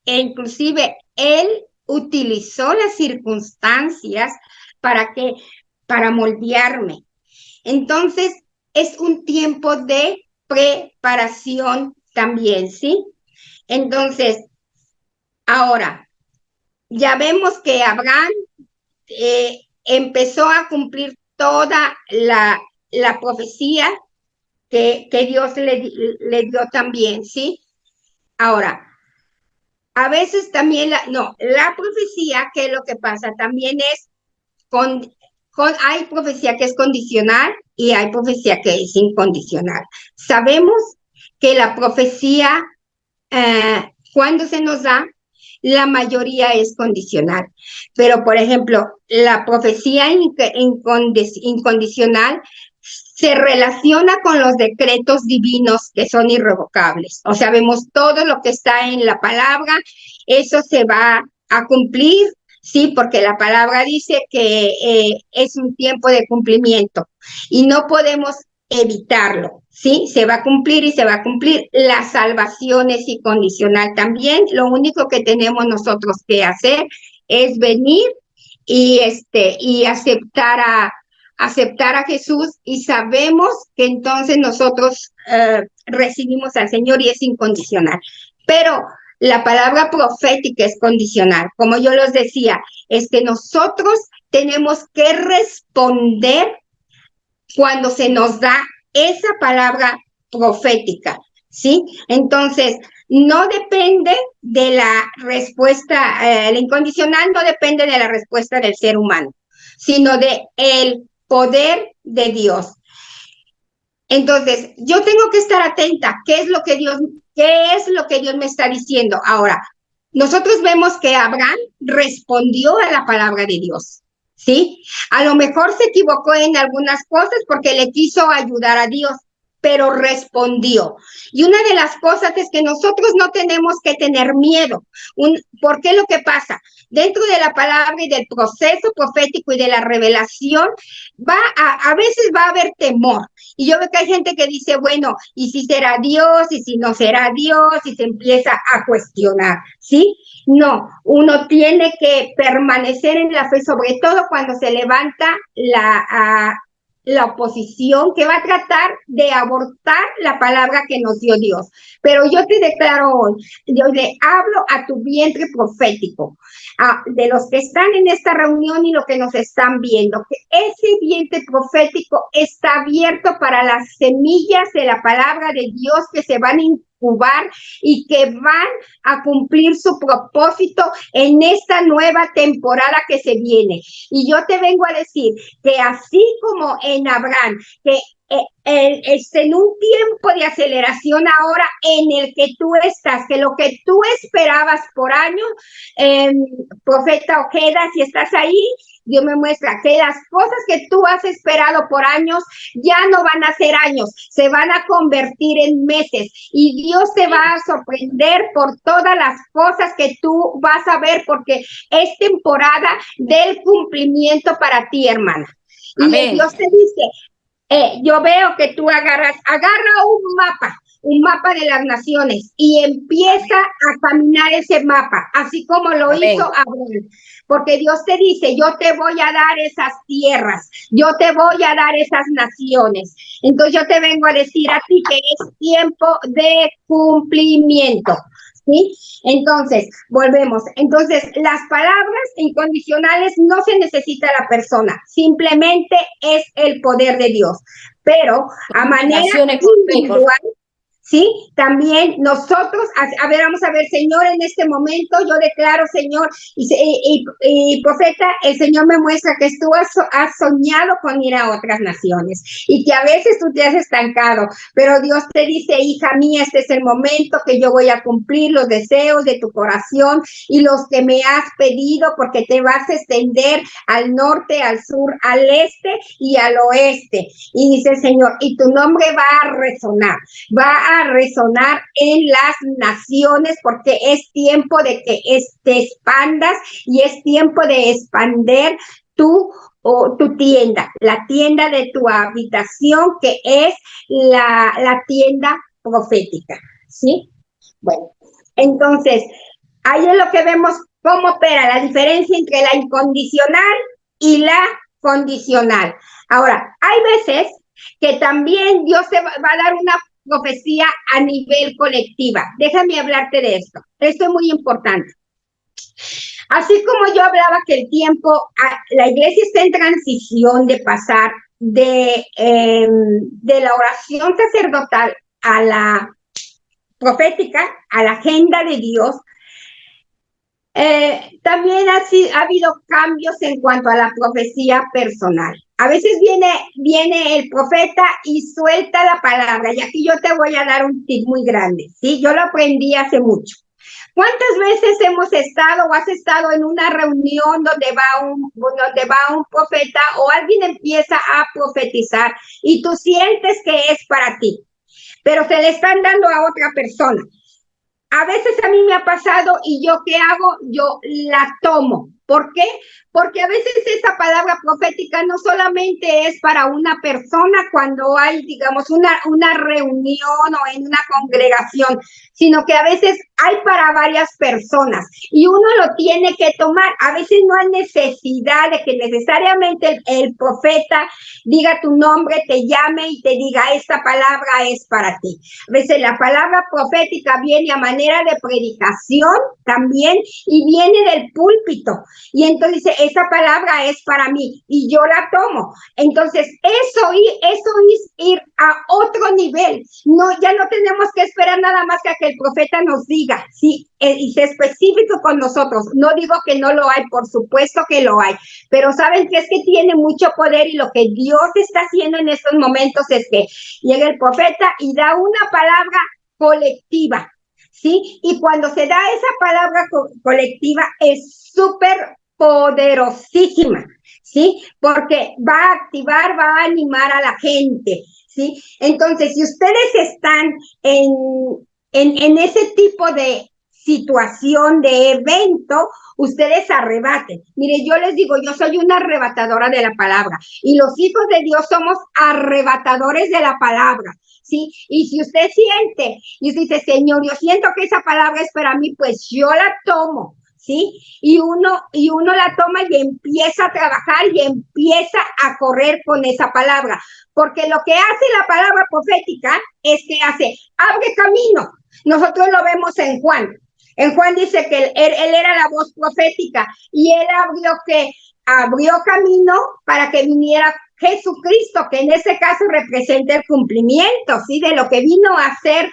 Speaker 4: e inclusive Él utilizó las circunstancias para moldearme. Entonces, es un tiempo de preparación también, ¿sí? Entonces, ahora, ya vemos que Abraham empezó a cumplir toda la profecía que Dios le dio también, ¿sí? Ahora, a veces también la profecía, ¿qué es lo que pasa? También es hay profecía que es condicional y hay profecía que es incondicional. Sabemos que la profecía, cuando se nos da, la mayoría es condicional. Pero, por ejemplo, la profecía incondicional se relaciona con los decretos divinos que son irrevocables. O sea, vemos todo lo que está en la palabra, eso se va a cumplir, sí, porque la palabra dice que es un tiempo de cumplimiento y no podemos evitarlo, ¿sí? Se va a cumplir y se va a cumplir. La salvación es incondicional también. Lo único que tenemos nosotros que hacer es venir y aceptar a Jesús, y sabemos que entonces nosotros recibimos al Señor y es incondicional. Pero la palabra profética es condicional. Como yo les decía, es que nosotros tenemos que responder cuando se nos da esa palabra profética, ¿sí? Entonces, no depende de la respuesta, la incondicional no depende de la respuesta del ser humano, sino de el poder de Dios. Entonces, yo tengo que estar atenta, ¿qué es lo que Dios me está diciendo? Ahora, nosotros vemos que Abraham respondió a la palabra de Dios, ¿sí? A lo mejor se equivocó en algunas cosas porque le quiso ayudar a Dios, pero respondió. Y una de las cosas es que nosotros no tenemos que tener miedo. ¿Por qué lo que pasa? Dentro de la palabra y del proceso profético y de la revelación, a veces va a haber temor. Y yo veo que hay gente que dice, bueno, ¿y si será Dios? ¿Y si no será Dios? Y se empieza a cuestionar, ¿sí? No, uno tiene que permanecer en la fe, sobre todo cuando se levanta la oposición que va a tratar de abortar la palabra que nos dio Dios. Pero yo te declaro hoy, yo le hablo a tu vientre profético, de los que están en esta reunión y los que nos están viendo, que ese vientre profético está abierto para las semillas de la palabra de Dios que se van a incubar y que van a cumplir su propósito en esta nueva temporada que se viene. Y yo te vengo a decir que así como en Abraham, que en un tiempo de aceleración ahora en el que tú estás, que lo que tú esperabas por años, profeta Ojeda, si estás ahí, Dios me muestra que las cosas que tú has esperado por años ya no van a ser años, se van a convertir en meses y Dios te va a sorprender por todas las cosas que tú vas a ver, porque es temporada del cumplimiento para ti, hermana. Amén. Y Dios te dice, yo veo que tú agarra un mapa de las naciones y empieza a caminar ese mapa, así como lo hizo Abraham. Porque Dios te dice, yo te voy a dar esas tierras, yo te voy a dar esas naciones. Entonces yo te vengo a decir a ti que es tiempo de cumplimiento, ¿sí? Entonces, volvemos. Entonces, las palabras incondicionales no se necesita la persona, simplemente es el poder de Dios. Pero a manera individual, ¿sí? También nosotros, vamos a ver, Señor, en este momento yo declaro, Señor, y profeta, el Señor me muestra que tú has soñado con ir a otras naciones y que a veces tú te has estancado, pero Dios te dice, hija mía, este es el momento que yo voy a cumplir los deseos de tu corazón y los que me has pedido, porque te vas a extender al norte, al sur, al este y al oeste. Y dice el Señor, y tu nombre va a resonar en las naciones, porque es tiempo de que te expandas y es tiempo de expander tu tienda, la tienda de tu habitación, que es la tienda profética, ¿sí? Bueno, entonces, ahí es lo que vemos cómo opera la diferencia entre la incondicional y la condicional. Ahora, hay veces que también Dios te va a dar una profecía a nivel colectiva. Déjame hablarte de esto. Esto es muy importante. Así como yo hablaba que el tiempo, la iglesia está en transición de pasar de la oración sacerdotal a la profética, a la agenda de Dios, también ha habido cambios en cuanto a la profecía personal. A veces viene el profeta y suelta la palabra, y aquí yo te voy a dar un tip muy grande, ¿sí? Yo lo aprendí hace mucho. ¿Cuántas veces hemos estado o has estado en una reunión donde va un profeta o alguien empieza a profetizar y tú sientes que es para ti, pero se le están dando a otra persona? A veces a mí me ha pasado y yo ¿qué hago? Yo la tomo. ¿Por qué? Porque a veces esa palabra profética no solamente es para una persona cuando hay, digamos, una reunión o en una congregación, sino que a veces hay para varias personas y uno lo tiene que tomar. A veces no hay necesidad de que necesariamente el profeta diga tu nombre, te llame y te diga esta palabra es para ti. A veces la palabra profética viene a manera de predicación también y viene del púlpito. Y entonces dice, esa palabra es para mí y yo la tomo. Entonces, eso es ir a otro nivel. No, ya no tenemos que esperar nada más que a que el profeta nos diga, sí, y sea específico con nosotros. No digo que no lo hay, por supuesto que lo hay, pero saben que es que tiene mucho poder y lo que Dios está haciendo en estos momentos es que llega el profeta y da una palabra colectiva, ¿sí? Y cuando se da esa palabra colectiva es súper poderosísima, ¿sí? Porque va a activar, va a animar a la gente, ¿sí? Entonces, si ustedes están en ese tipo de situación, de evento, ustedes arrebaten. Mire, yo les digo, yo soy una arrebatadora de la palabra y los hijos de Dios somos arrebatadores de la palabra, ¿sí? Y si usted siente y usted dice, Señor, yo siento que esa palabra es para mí, pues yo la tomo, ¿sí? Y uno la toma y empieza a trabajar y empieza a correr con esa palabra, porque lo que hace la palabra profética es que abre camino. Nosotros lo vemos en Juan. En Juan dice que él era la voz profética y él abrió camino para que viniera Jesucristo, que en ese caso representa el cumplimiento, ¿sí? De lo que vino a hacer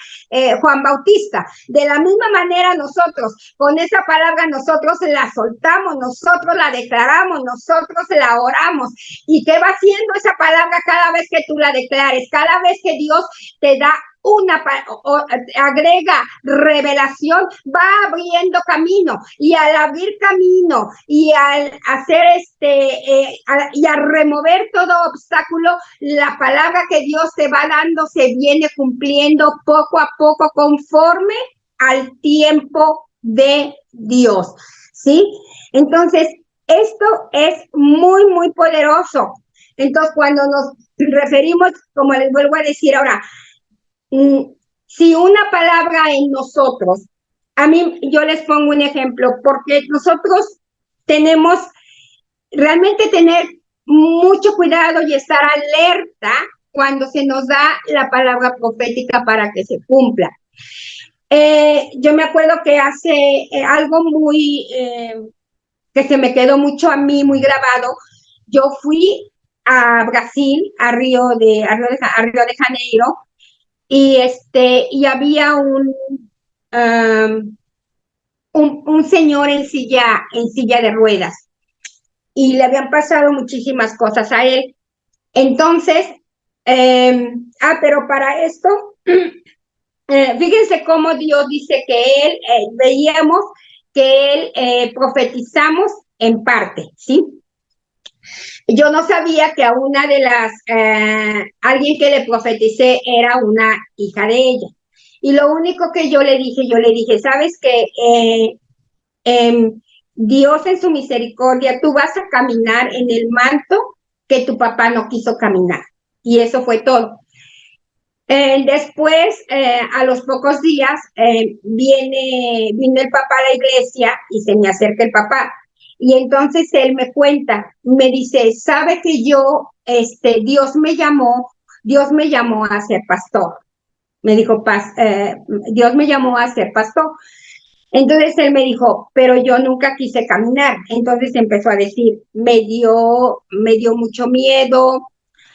Speaker 4: Juan Bautista. De la misma manera nosotros, con esa palabra nosotros la soltamos, nosotros la declaramos, nosotros la oramos. ¿Y qué va haciendo esa palabra cada vez que tú la declares? Cada vez que Dios te da agrega revelación, va abriendo camino, y al abrir camino y al hacer y a remover todo obstáculo, la palabra que Dios te va dando se viene cumpliendo poco a poco conforme al tiempo de Dios, ¿sí? Entonces, esto es muy, muy poderoso. Entonces, cuando nos referimos, como les vuelvo a decir ahora, si una palabra en nosotros, a mí yo les pongo un ejemplo, porque nosotros tenemos realmente tener mucho cuidado y estar alerta cuando se nos da la palabra profética para que se cumpla. Yo me acuerdo que hace algo muy, que se me quedó mucho a mí, muy grabado. Yo fui a Brasil, a Río de Janeiro, y había un señor en silla de ruedas y le habían pasado muchísimas cosas a él. Entonces, pero para esto, fíjense cómo Dios dice que él, veíamos que él profetizamos en parte, ¿sí? Yo no sabía que a una de alguien que le profeticé era una hija de ella. Y lo único que yo le dije, ¿sabes qué? Dios en su misericordia, tú vas a caminar en el manto que tu papá no quiso caminar. Y eso fue todo. Después, a los pocos días, vino el papá a la iglesia y se me acerca el papá. Y entonces él me cuenta, me dice, ¿sabe que yo, Dios me llamó a ser pastor? Me dijo, Dios me llamó a ser pastor. Entonces él me dijo, pero yo nunca quise caminar. Entonces empezó a decir, me dio mucho miedo.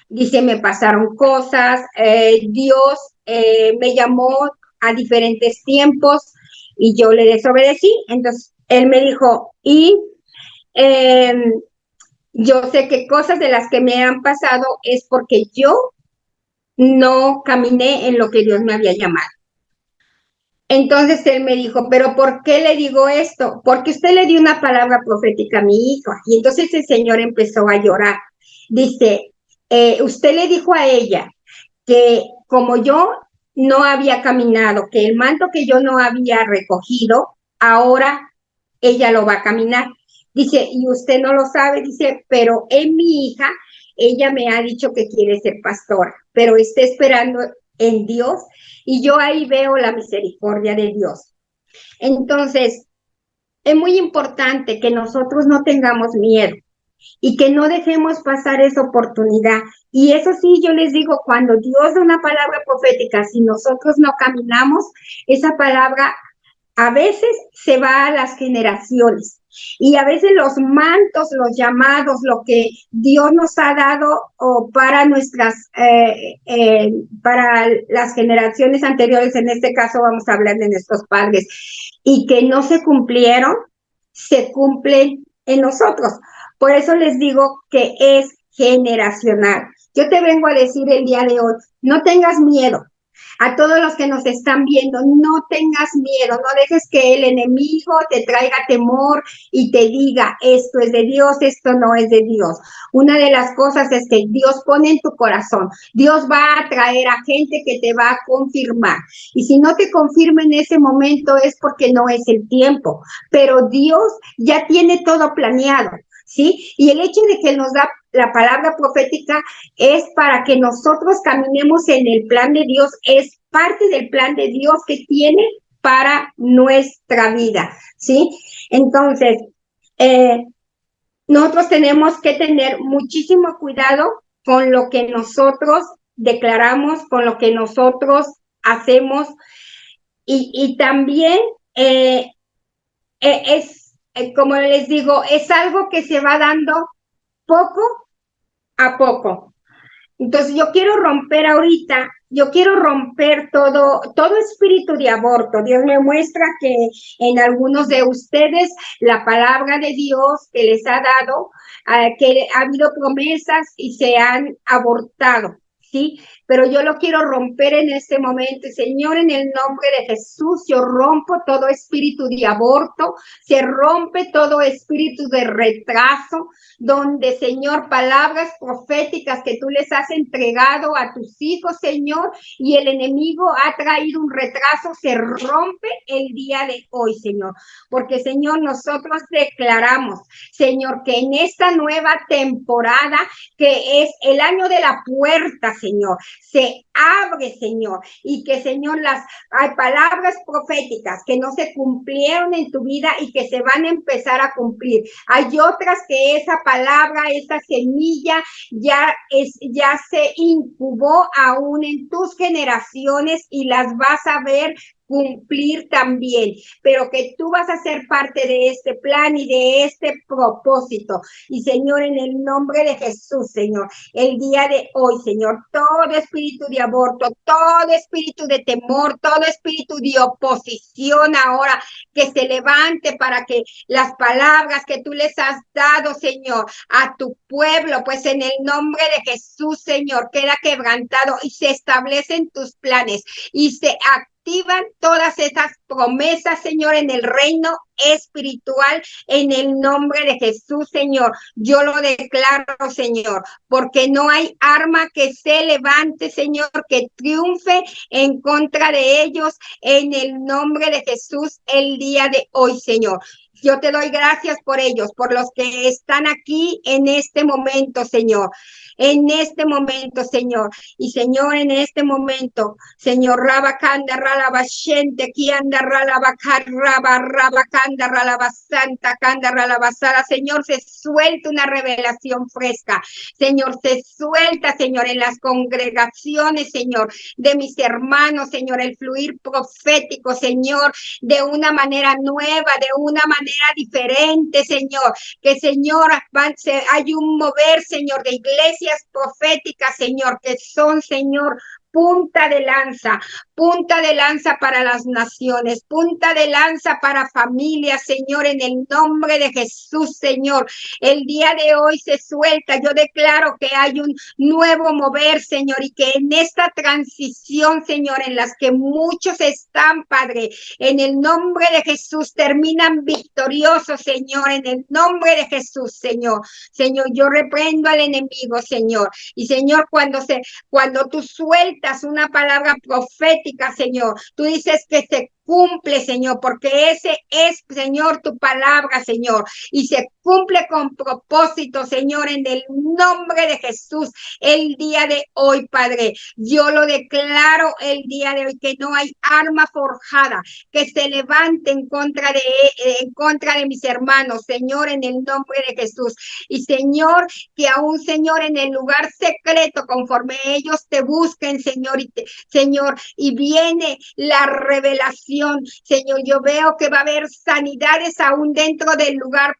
Speaker 4: Dice, me pasaron cosas, Dios me llamó a diferentes tiempos y yo le desobedecí. Entonces, él me dijo, eh, yo sé que cosas de las que me han pasado es porque yo no caminé en lo que Dios me había llamado. Entonces él me dijo, pero ¿por qué le digo esto? Porque usted le dio una palabra profética a mi hijo. Y entonces el Señor empezó a llorar. Dice, usted le dijo a ella que como yo no había caminado, que el manto que yo no había recogido, ahora ella lo va a caminar. Dice, y usted no lo sabe, dice, pero en mi hija, ella me ha dicho que quiere ser pastora, pero está esperando en Dios y yo ahí veo la misericordia de Dios. Entonces, es muy importante que nosotros no tengamos miedo y que no dejemos pasar esa oportunidad. Y eso sí, yo les digo, cuando Dios da una palabra profética, si nosotros no caminamos, esa palabra a veces se va a las generaciones. Y a veces los mantos, los llamados, lo que Dios nos ha dado para para las generaciones anteriores, en este caso vamos a hablar de nuestros padres, y que no se cumplieron, se cumplen en nosotros. Por eso les digo que es generacional. Yo te vengo a decir el día de hoy, no tengas miedo. A todos los que nos están viendo, no tengas miedo, no dejes que el enemigo te traiga temor y te diga, esto es de Dios, esto no es de Dios. Una de las cosas es que Dios pone en tu corazón, Dios va a traer a gente que te va a confirmar. Y si no te confirma en ese momento es porque no es el tiempo, pero Dios ya tiene todo planeado. ¿Sí? Y el hecho de que nos da la palabra profética es para que nosotros caminemos en el plan de Dios, es parte del plan de Dios que tiene para nuestra vida, ¿sí? Entonces, nosotros tenemos que tener muchísimo cuidado con lo que nosotros declaramos, con lo que nosotros hacemos y también como les digo, es algo que se va dando poco a poco. Entonces yo quiero romper ahorita, yo quiero romper todo espíritu de aborto. Dios me muestra que en algunos de ustedes la palabra de Dios que les ha dado, que ha habido promesas y se han abortado. ¿Sí? Pero yo lo quiero romper en este momento. Señor, en el nombre de Jesús, yo rompo todo espíritu de aborto, se rompe todo espíritu de retraso, donde, Señor, palabras proféticas que tú les has entregado a tus hijos, Señor, y el enemigo ha traído un retraso, se rompe el día de hoy, Señor. Porque, Señor, nosotros declaramos, Señor, que en esta nueva temporada, que es el año de la puerta, Señor, se abre, Señor, y que, Señor, hay palabras proféticas que no se cumplieron en tu vida y que se van a empezar a cumplir. Hay otras que esa palabra, esa semilla ya se incubó aún en tus generaciones y las vas a ver cumplir también, pero que tú vas a ser parte de este plan y de este propósito. Y Señor, en el nombre de Jesús, Señor, el día de hoy, Señor, todo espíritu de aborto, todo espíritu de temor, todo espíritu de oposición ahora que se levante para que las palabras que tú les has dado, Señor, a tu pueblo, pues en el nombre de Jesús, Señor, queda quebrantado y se establecen tus planes y se activan todas esas promesas, Señor, en el reino espiritual, en el nombre de Jesús, Señor. Yo lo declaro, Señor, porque no hay arma que se levante, Señor, que triunfe en contra de ellos, en el nombre de Jesús, el día de hoy, Señor. Yo te doy gracias por ellos, por los que están aquí en este momento, Señor. En este momento, Señor. Y Señor, en este momento, Señor, Rabacanda, Ralabashente, aquí anda Ralabacar, Rabacanda, Ralabasanta, Canda, Ralabasara. Señor, se suelta una revelación fresca. Señor, se suelta, Señor, en las congregaciones, Señor, de mis hermanos, Señor, el fluir profético, Señor, de una manera nueva, de una manera diferente, Señor, que Señor, hay un mover, Señor, de iglesias proféticas, Señor, que son, Señor, punta de lanza para las naciones, punta de lanza para familias, Señor, en el nombre de Jesús, Señor. El día de hoy se suelta, yo declaro que hay un nuevo mover, Señor, y que en esta transición, Señor, en las que muchos están, Padre, en el nombre de Jesús, terminan victoriosos, Señor, en el nombre de Jesús, Señor. Señor, yo reprendo al enemigo, Señor, y Señor, cuando tú sueltas una palabra profética, Señor, tú dices que se cumple, Señor, porque ese es, Señor, tu palabra, Señor, y se cumple con propósito, Señor, en el nombre de Jesús, el día de hoy, Padre. Yo lo declaro el día de hoy, que no hay arma forjada que se levante en contra de mis hermanos, Señor, en el nombre de Jesús. Y Señor, que aún, Señor, en el lugar secreto, conforme ellos te busquen, Señor, Señor, y viene la revelación, Señor. Yo veo que va a haber sanidades aún dentro del lugar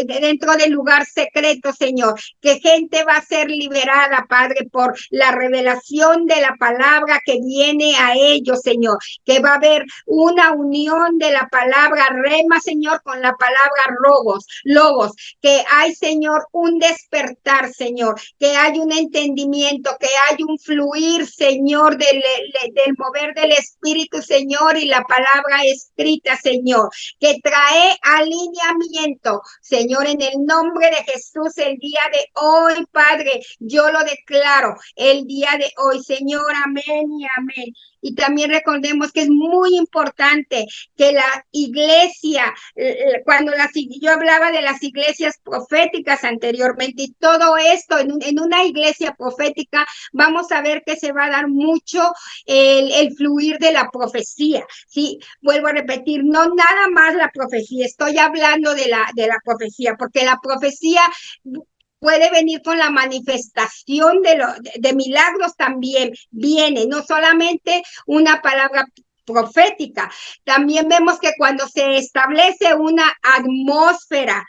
Speaker 4: dentro del lugar secreto, Señor, que gente va a ser liberada, Padre, por la revelación de la palabra que viene a ellos, Señor, que va a haber una unión de la palabra rema, Señor, con la palabra logos, que hay, Señor, un despertar, Señor, que hay un entendimiento, que hay un fluir, Señor, del mover del Espíritu, Señor, y la palabra escrita, Señor, que trae alineamiento, Señor, en el nombre de Jesús, el día de hoy, Padre, yo lo declaro, el día de hoy, Señor, amén y amén. Y también recordemos que es muy importante que la iglesia, yo hablaba de las iglesias proféticas anteriormente, y todo esto en una iglesia profética, vamos a ver que se va a dar mucho el fluir de la profecía, ¿sí? Vuelvo a repetir, no nada más la profecía, estoy hablando de la profecía, porque la profecía puede venir con la manifestación de milagros, también viene, no solamente una palabra profética. También vemos que cuando se establece una atmósfera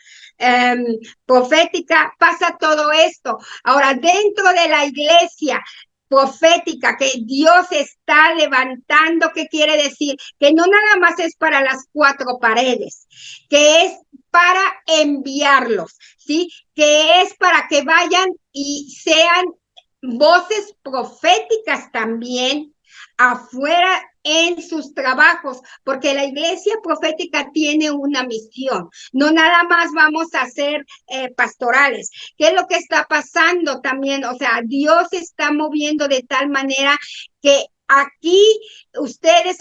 Speaker 4: profética, pasa todo esto. Ahora, dentro de la iglesia profética que Dios está levantando, ¿qué quiere decir? Que no nada más es para las cuatro paredes, que es para enviarlos, ¿sí? Que es para que vayan y sean voces proféticas también afuera en sus trabajos, porque la iglesia profética tiene una misión. No nada más vamos a ser pastorales. ¿Qué es lo que está pasando también? O sea, Dios está moviendo de tal manera que aquí ustedes,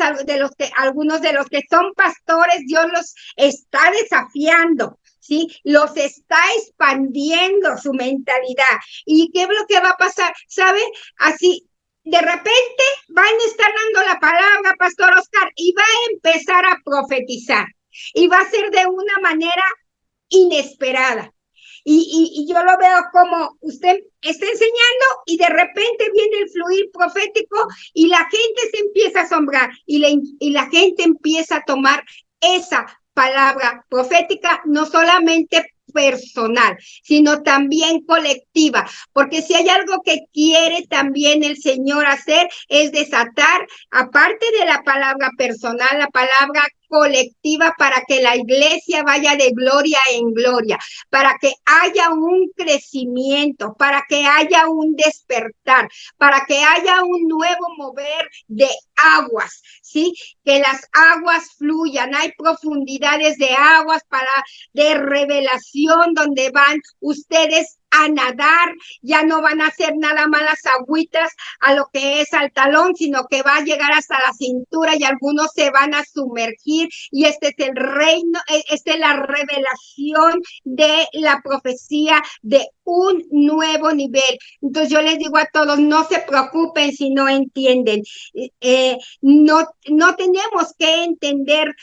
Speaker 4: algunos de los que son pastores, Dios los está desafiando, ¿sí? Los está expandiendo su mentalidad. ¿Y qué es lo que va a pasar? ¿Sabe? Así, de repente van a estar dando la palabra, Pastor Oscar, y va a empezar a profetizar. Y va a ser de una manera inesperada. Y yo lo veo como usted está enseñando y de repente viene el fluir profético y la gente se empieza a asombrar y la gente empieza a tomar esa palabra profética, no solamente personal, sino también colectiva, porque si hay algo que quiere también el Señor hacer es desatar, aparte de la palabra personal, la palabra colectiva, para que la iglesia vaya de gloria en gloria, para que haya un crecimiento, para que haya un despertar, para que haya un nuevo mover de aguas, ¿sí? Que las aguas fluyan, hay profundidades de aguas de revelación donde van ustedes a nadar, ya no van a hacer nada más las agüitas a lo que es al talón, sino que va a llegar hasta la cintura y algunos se van a sumergir, y este es el reino, esta es la revelación de la profecía de un nuevo nivel. Entonces yo les digo a todos, no se preocupen si no entienden, no tenemos que entender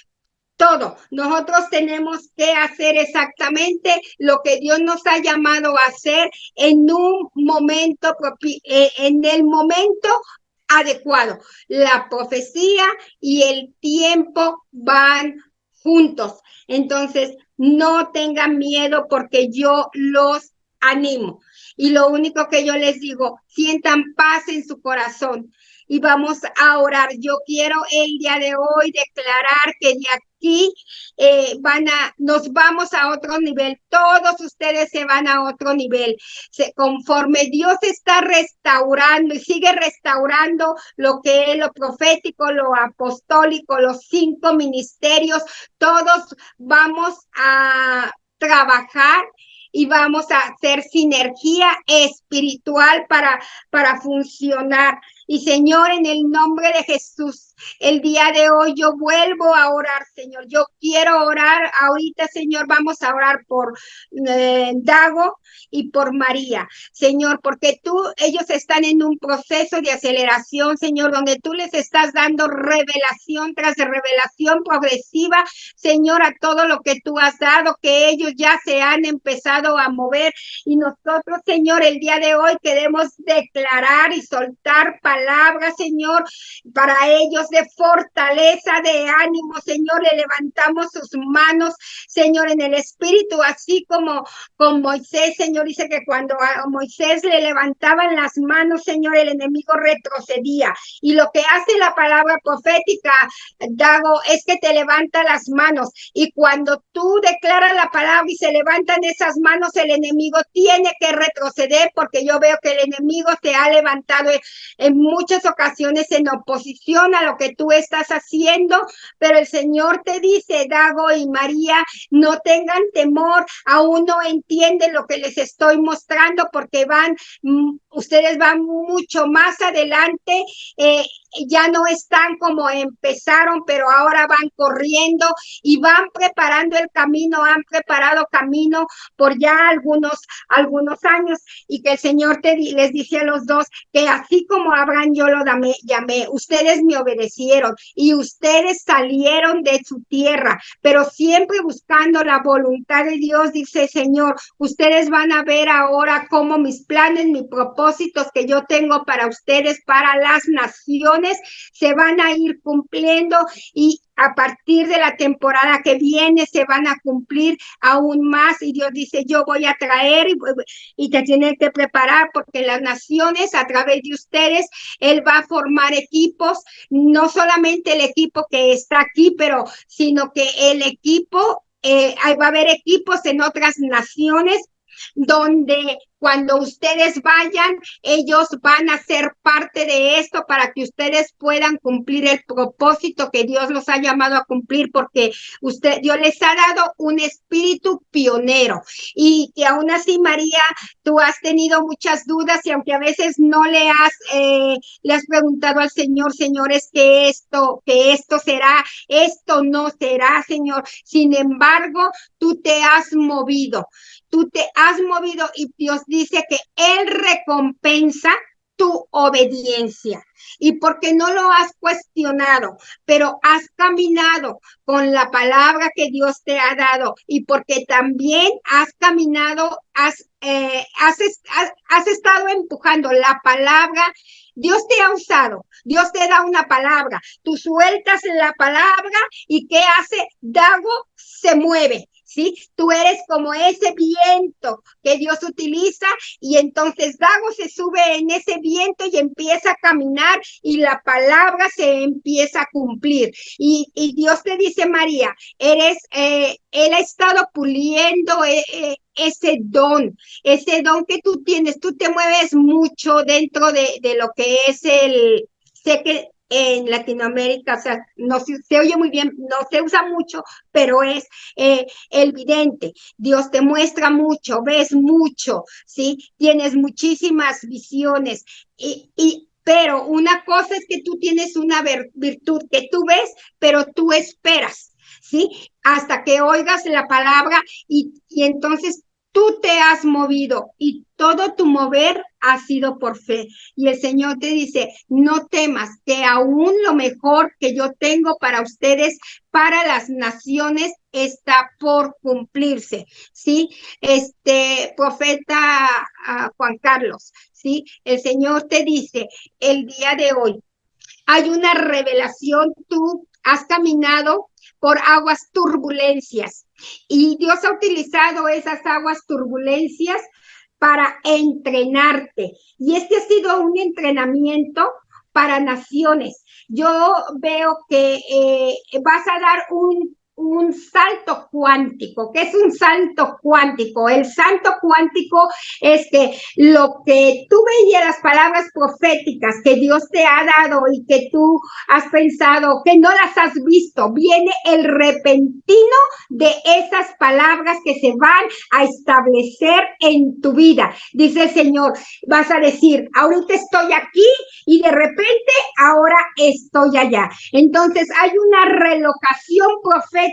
Speaker 4: todo. Nosotros tenemos que hacer exactamente lo que Dios nos ha llamado a hacer en un momento, en el momento adecuado. La profecía y el tiempo van juntos. Entonces, no tengan miedo porque yo los animo. Y lo único que yo les digo, sientan paz en su corazón. Y vamos a orar. Yo quiero el día de hoy declarar que de aquí nos vamos a otro nivel. Todos ustedes se van a otro nivel. Conforme Dios está restaurando y sigue restaurando lo que es lo profético, lo apostólico, los 5 ministerios, todos vamos a trabajar y vamos a hacer sinergia espiritual para funcionar. Y Señor, en el nombre de Jesús, el día de hoy yo vuelvo a orar, Señor. Yo quiero orar ahorita, Señor. Vamos a orar por Dago y por María, Señor, porque ellos están en un proceso de aceleración, Señor, donde tú les estás dando revelación tras revelación progresiva, Señor, a todo lo que tú has dado, que ellos ya se han empezado a mover. Y nosotros, Señor, el día de hoy queremos declarar y soltar palabras, Señor, para ellos de fortaleza, de ánimo, Señor. Le levantamos sus manos, Señor, en el espíritu, así como con Moisés, Señor. Dice que cuando a Moisés le levantaban las manos, Señor, el enemigo retrocedía. Y lo que hace la palabra profética, Dago, es que te levanta las manos. Y cuando tú declaras la palabra y se levantan esas manos, el enemigo tiene que retroceder, porque yo veo que el enemigo se ha levantado en muchas ocasiones en oposición a lo que tú estás haciendo, pero el Señor te dice, Dago y María, no tengan temor, aún no entienden lo que les estoy mostrando, porque ustedes van mucho más adelante, ya no están como empezaron, pero ahora van corriendo y van preparando el camino, han preparado camino por ya algunos años, y que el Señor les dice a los dos que así como Abraham yo lo llamé, ustedes me obedecieron y ustedes salieron de su tierra, pero siempre buscando la voluntad de Dios, dice Señor. Ustedes van a ver ahora cómo mis planes, mis propósitos que yo tengo para ustedes, para las naciones, se van a ir cumpliendo, y a partir de la temporada que viene se van a cumplir aún más. Y Dios dice, yo voy a traer y te tienen que preparar, porque las naciones, a través de ustedes, Él va a formar equipos, no solamente el equipo que está aquí, pero sino que el equipo, va a haber equipos en otras naciones, donde cuando ustedes vayan, ellos van a ser parte de esto para que ustedes puedan cumplir el propósito que Dios los ha llamado a cumplir, porque Dios les ha dado un espíritu pionero, y que aún así, María, tú has tenido muchas dudas, y aunque a veces no le has preguntado al Señor, Señor, es que esto será, esto no será, Señor. Sin embargo, tú te has movido, y Dios dice que Él recompensa tu obediencia, y porque no lo has cuestionado, pero has caminado con la palabra que Dios te ha dado, y porque también has caminado, has estado empujando la palabra. Dios te ha usado, Dios te da una palabra, tú sueltas la palabra, y ¿qué hace? Dago se mueve. ¿Sí? Tú eres como ese viento que Dios utiliza, y entonces Dago se sube en ese viento y empieza a caminar, y la palabra se empieza a cumplir. Y Dios te dice, María, Él ha estado puliendo ese don que tú tienes. Tú te mueves mucho dentro de lo que es sé que en Latinoamérica, o sea, no se oye muy bien, no se usa mucho, pero es el vidente. Dios te muestra mucho, ves mucho, ¿sí? Tienes muchísimas visiones pero una cosa es que tú tienes una virtud que tú ves, pero tú esperas, ¿sí? Hasta que oigas la palabra y entonces tú te has movido y todo tu mover ha sido por fe. Y el Señor te dice, no temas, que aún lo mejor que yo tengo para ustedes, para las naciones, está por cumplirse, ¿sí? Profeta Juan Carlos, ¿sí? El Señor te dice, el día de hoy, hay una revelación, tú has caminado por aguas turbulencias y Dios ha utilizado esas aguas turbulencias para entrenarte. Y este ha sido un entrenamiento para naciones. Yo veo que vas a dar un salto cuántico. ¿Qué es un salto cuántico? El salto cuántico es que lo que tú veías, las palabras proféticas que Dios te ha dado y que tú has pensado que no las has visto, viene el repentino de esas palabras que se van a establecer en tu vida. Dice el Señor, vas a decir, ahorita estoy aquí y de repente ahora estoy allá. Entonces hay una relocación profética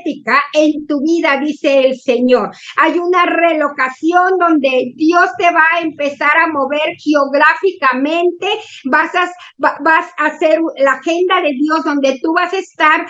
Speaker 4: en tu vida, dice el Señor. Hay una relocación donde Dios te va a empezar a mover geográficamente, vas a hacer la agenda de Dios, donde tú vas a estar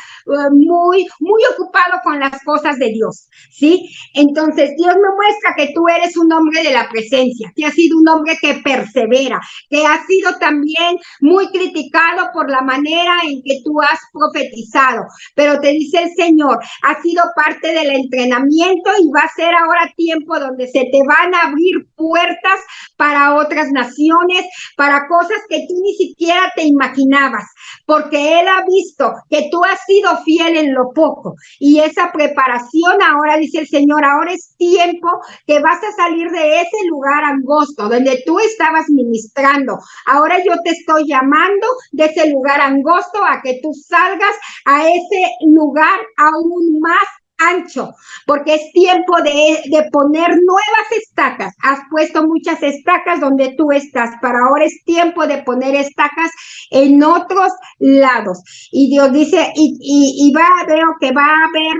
Speaker 4: muy ocupado con las cosas de Dios, ¿sí? Entonces Dios me muestra que tú eres un hombre de la presencia, que has sido un hombre que persevera, que has sido también muy criticado por la manera en que tú has profetizado, pero te dice el Señor, ha sido parte del entrenamiento y va a ser ahora tiempo donde se te van a abrir puertas para otras naciones, para cosas que tú ni siquiera te imaginabas, porque Él ha visto que tú has sido fiel en lo poco y esa preparación ahora, dice el Señor, ahora es tiempo que vas a salir de ese lugar angosto donde tú estabas ministrando. Ahora yo te estoy llamando de ese lugar angosto a que tú salgas a ese lugar aún más ancho, porque es tiempo de poner nuevas estacas. Has puesto muchas estacas donde tú estás, pero ahora es tiempo de poner estacas en otros lados. Y Dios dice, veo que va a haber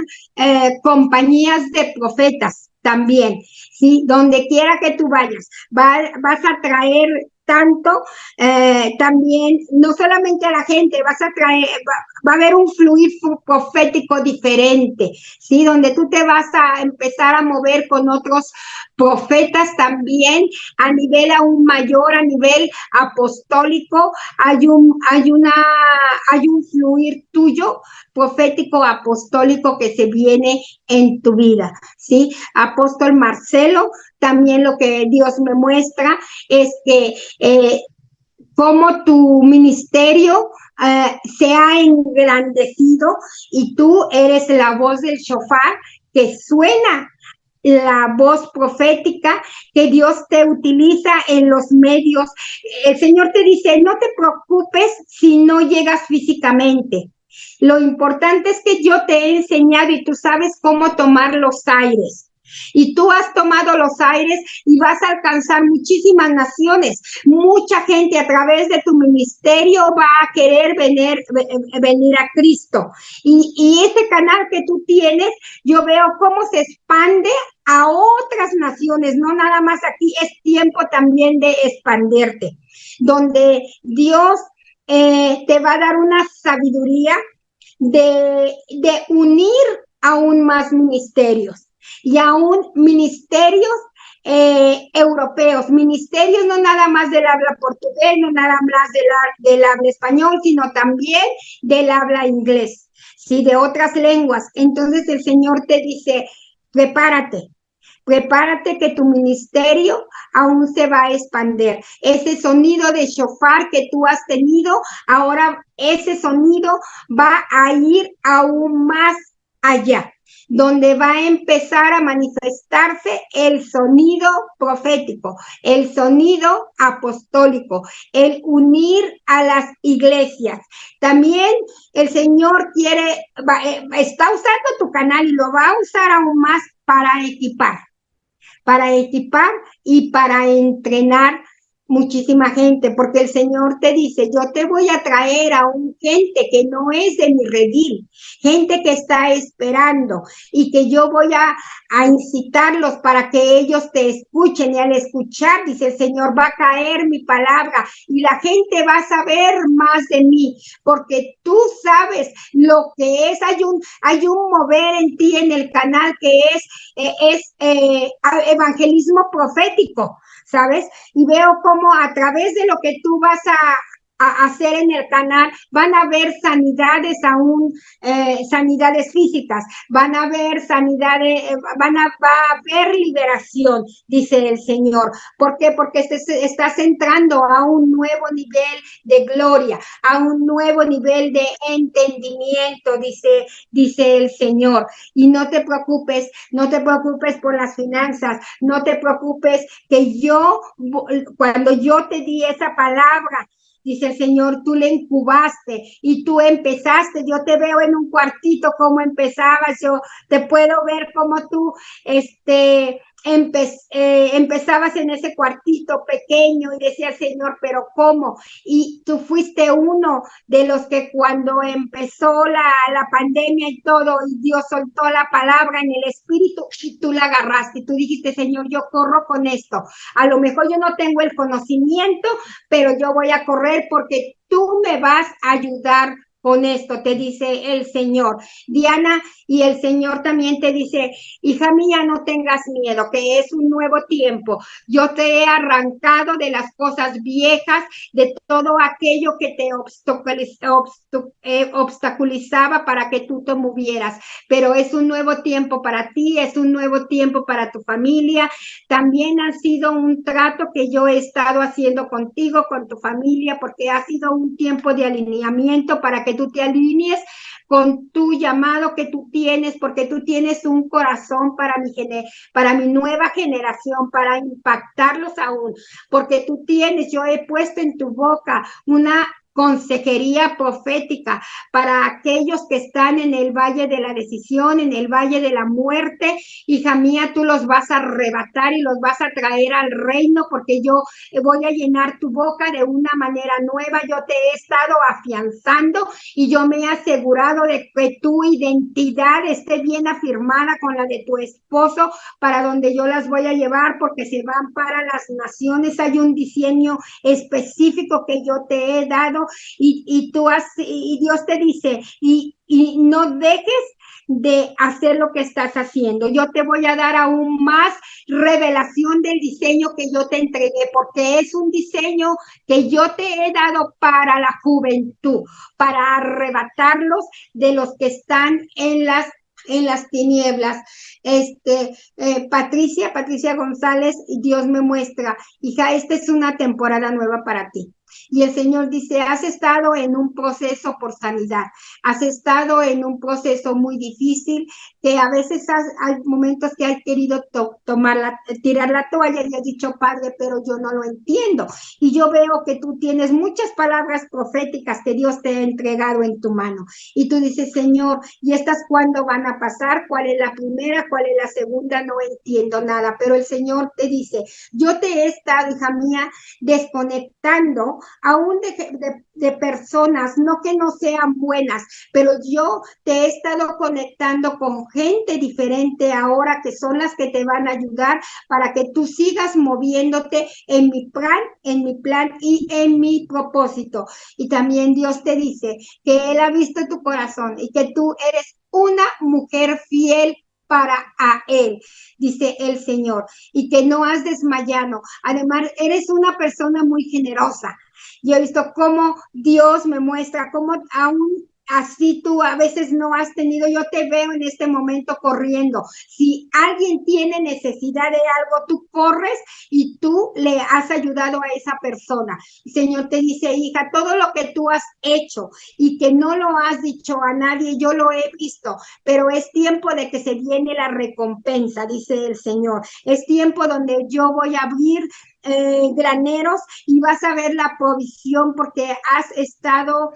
Speaker 4: compañías de profetas también, ¿sí? Donde quiera que tú vayas, vas a traer tanto, también, no solamente a la gente, va a haber un fluir profético diferente, ¿sí? Donde tú te vas a empezar a mover con otros profetas también, a nivel aún mayor, a nivel apostólico, hay un fluir tuyo, profético, apostólico que se viene en tu vida, ¿sí? Apóstol Marcelo, también lo que Dios me muestra es que cómo tu ministerio se ha engrandecido y tú eres la voz del shofar que suena, la voz profética que Dios te utiliza en los medios. El Señor te dice, no te preocupes si no llegas físicamente. Lo importante es que yo te he enseñado y tú sabes cómo tomar los aires. Y tú has tomado los aires y vas a alcanzar muchísimas naciones. Mucha gente a través de tu ministerio va a querer venir a Cristo. Y ese canal que tú tienes, yo veo cómo se expande a otras naciones, no nada más aquí, es tiempo también de expandirte, donde Dios te va a dar una sabiduría de unir aún más ministerios. Y aún ministerios europeos, ministerios no nada más del habla portugués, no nada más del habla español, sino también del habla inglés, ¿sí? De otras lenguas. Entonces el Señor te dice, prepárate que tu ministerio aún se va a expandir. Ese sonido de shofar que tú has tenido, ahora ese sonido va a ir aún más allá. donde va a empezar a manifestarse el sonido profético, el sonido apostólico, el unir a las iglesias. También el Señor está usando tu canal y lo va a usar aún más para equipar y para entrenar muchísima gente, porque el Señor te dice, yo te voy a traer a un gente que no es de mi redil, gente que está esperando y que yo voy a incitarlos para que ellos te escuchen, y al escuchar, dice el Señor, va a caer mi palabra y la gente va a saber más de mí, porque tú sabes lo que es. Hay un mover en ti en el canal que es evangelismo profético, ¿sabes? Y veo cómo a través de lo que tú vas a hacer en el canal, van a haber sanidades aún, sanidades físicas, van a haber sanidades, va a haber liberación, dice el Señor. ¿Por qué? Porque estás entrando a un nuevo nivel de gloria, a un nuevo nivel de entendimiento, dice el Señor. Y no te preocupes por las finanzas, no te preocupes que cuando yo te di esa palabra, dice el Señor, tú le incubaste y tú empezaste. Yo te veo en un cuartito como empezabas, yo te puedo ver como tú empezabas en ese cuartito pequeño y decía, Señor, pero ¿cómo? Y tú fuiste uno de los que cuando empezó la pandemia y todo, y Dios soltó la palabra en el espíritu, y tú la agarraste y tú dijiste, Señor, yo corro con esto. A lo mejor yo no tengo el conocimiento, pero yo voy a correr porque tú me vas a ayudar con esto, te dice el Señor. Diana, y el Señor también te dice, hija mía, no tengas miedo, que es un nuevo tiempo. Yo te he arrancado de las cosas viejas, de todo aquello que te obstaculizaba para que tú te movieras. Pero es un nuevo tiempo para ti, es un nuevo tiempo para tu familia. También ha sido un trato que yo he estado haciendo contigo, con tu familia, porque ha sido un tiempo de alineamiento para que tú te alinees con tu llamado que tú tienes, porque tú tienes un corazón para mi nueva generación, para impactarlos aún, porque tú tienes, yo he puesto en tu boca una consejería profética para aquellos que están en el valle de la decisión, en el valle de la muerte. Hija mía, tú los vas a arrebatar y los vas a traer al reino, porque yo voy a llenar tu boca de una manera nueva. Yo te he estado afianzando y yo me he asegurado de que tu identidad esté bien afirmada con la de tu esposo, para donde yo las voy a llevar, porque se van para las naciones. Hay un diseño específico que yo te he dado, y Dios te dice, y no dejes de hacer lo que estás haciendo. Yo te voy a dar aún más revelación del diseño que yo te entregué, porque es un diseño que yo te he dado para la juventud, para arrebatarlos de los que están en las tinieblas. Patricia González, Dios me muestra, hija, esta es una temporada nueva para ti. Y el Señor dice, has estado en un proceso por sanidad, has estado en un proceso muy difícil, que a veces hay momentos que has querido tirar la toalla y has dicho, Padre, pero yo no lo entiendo. Y yo veo que tú tienes muchas palabras proféticas que Dios te ha entregado en tu mano. Y tú dices, Señor, ¿y estas cuándo van a pasar? ¿Cuál es la primera? ¿Cuál es la segunda? No entiendo nada. Pero el Señor te dice, yo te he estado, hija mía, desconectando aún de personas, no que no sean buenas, pero yo te he estado conectando con gente diferente ahora, que son las que te van a ayudar para que tú sigas moviéndote en mi plan y en mi propósito. Y también Dios te dice que Él ha visto tu corazón y que tú eres una mujer fiel para Él, dice el Señor, y que no has desmayado. Además, eres una persona muy generosa. Yo he visto cómo Dios me muestra cómo aún así tú a veces no has tenido, yo te veo en este momento corriendo. Si alguien tiene necesidad de algo, tú corres y tú le has ayudado a esa persona. El Señor te dice, hija, todo lo que tú has hecho y que no lo has dicho a nadie, yo lo he visto, pero es tiempo de que se viene la recompensa, dice el Señor. Es tiempo donde yo voy a abrir graneros y vas a ver la provisión porque has estado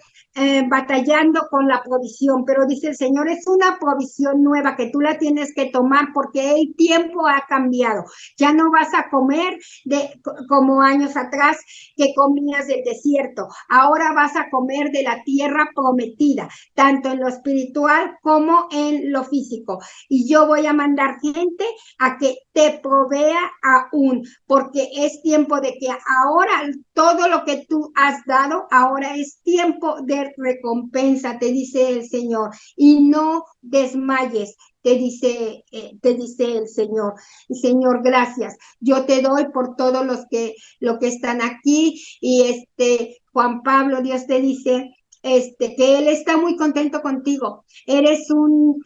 Speaker 4: batallando con la provisión, pero dice el Señor, es una provisión nueva que tú la tienes que tomar porque el tiempo ha cambiado. Ya no vas a comer como años atrás que comías del desierto. Ahora vas a comer de la tierra prometida, tanto en lo espiritual como en lo físico. Y yo voy a mandar gente a que te provea aún, porque es tiempo de que ahora todo lo que tú has dado, ahora es tiempo de recompensa, te dice el Señor, y no desmayes. Te dice el Señor. Señor, gracias. Yo te doy por todos lo que están aquí. Y Juan Pablo, Dios te dice que Él está muy contento contigo. Eres un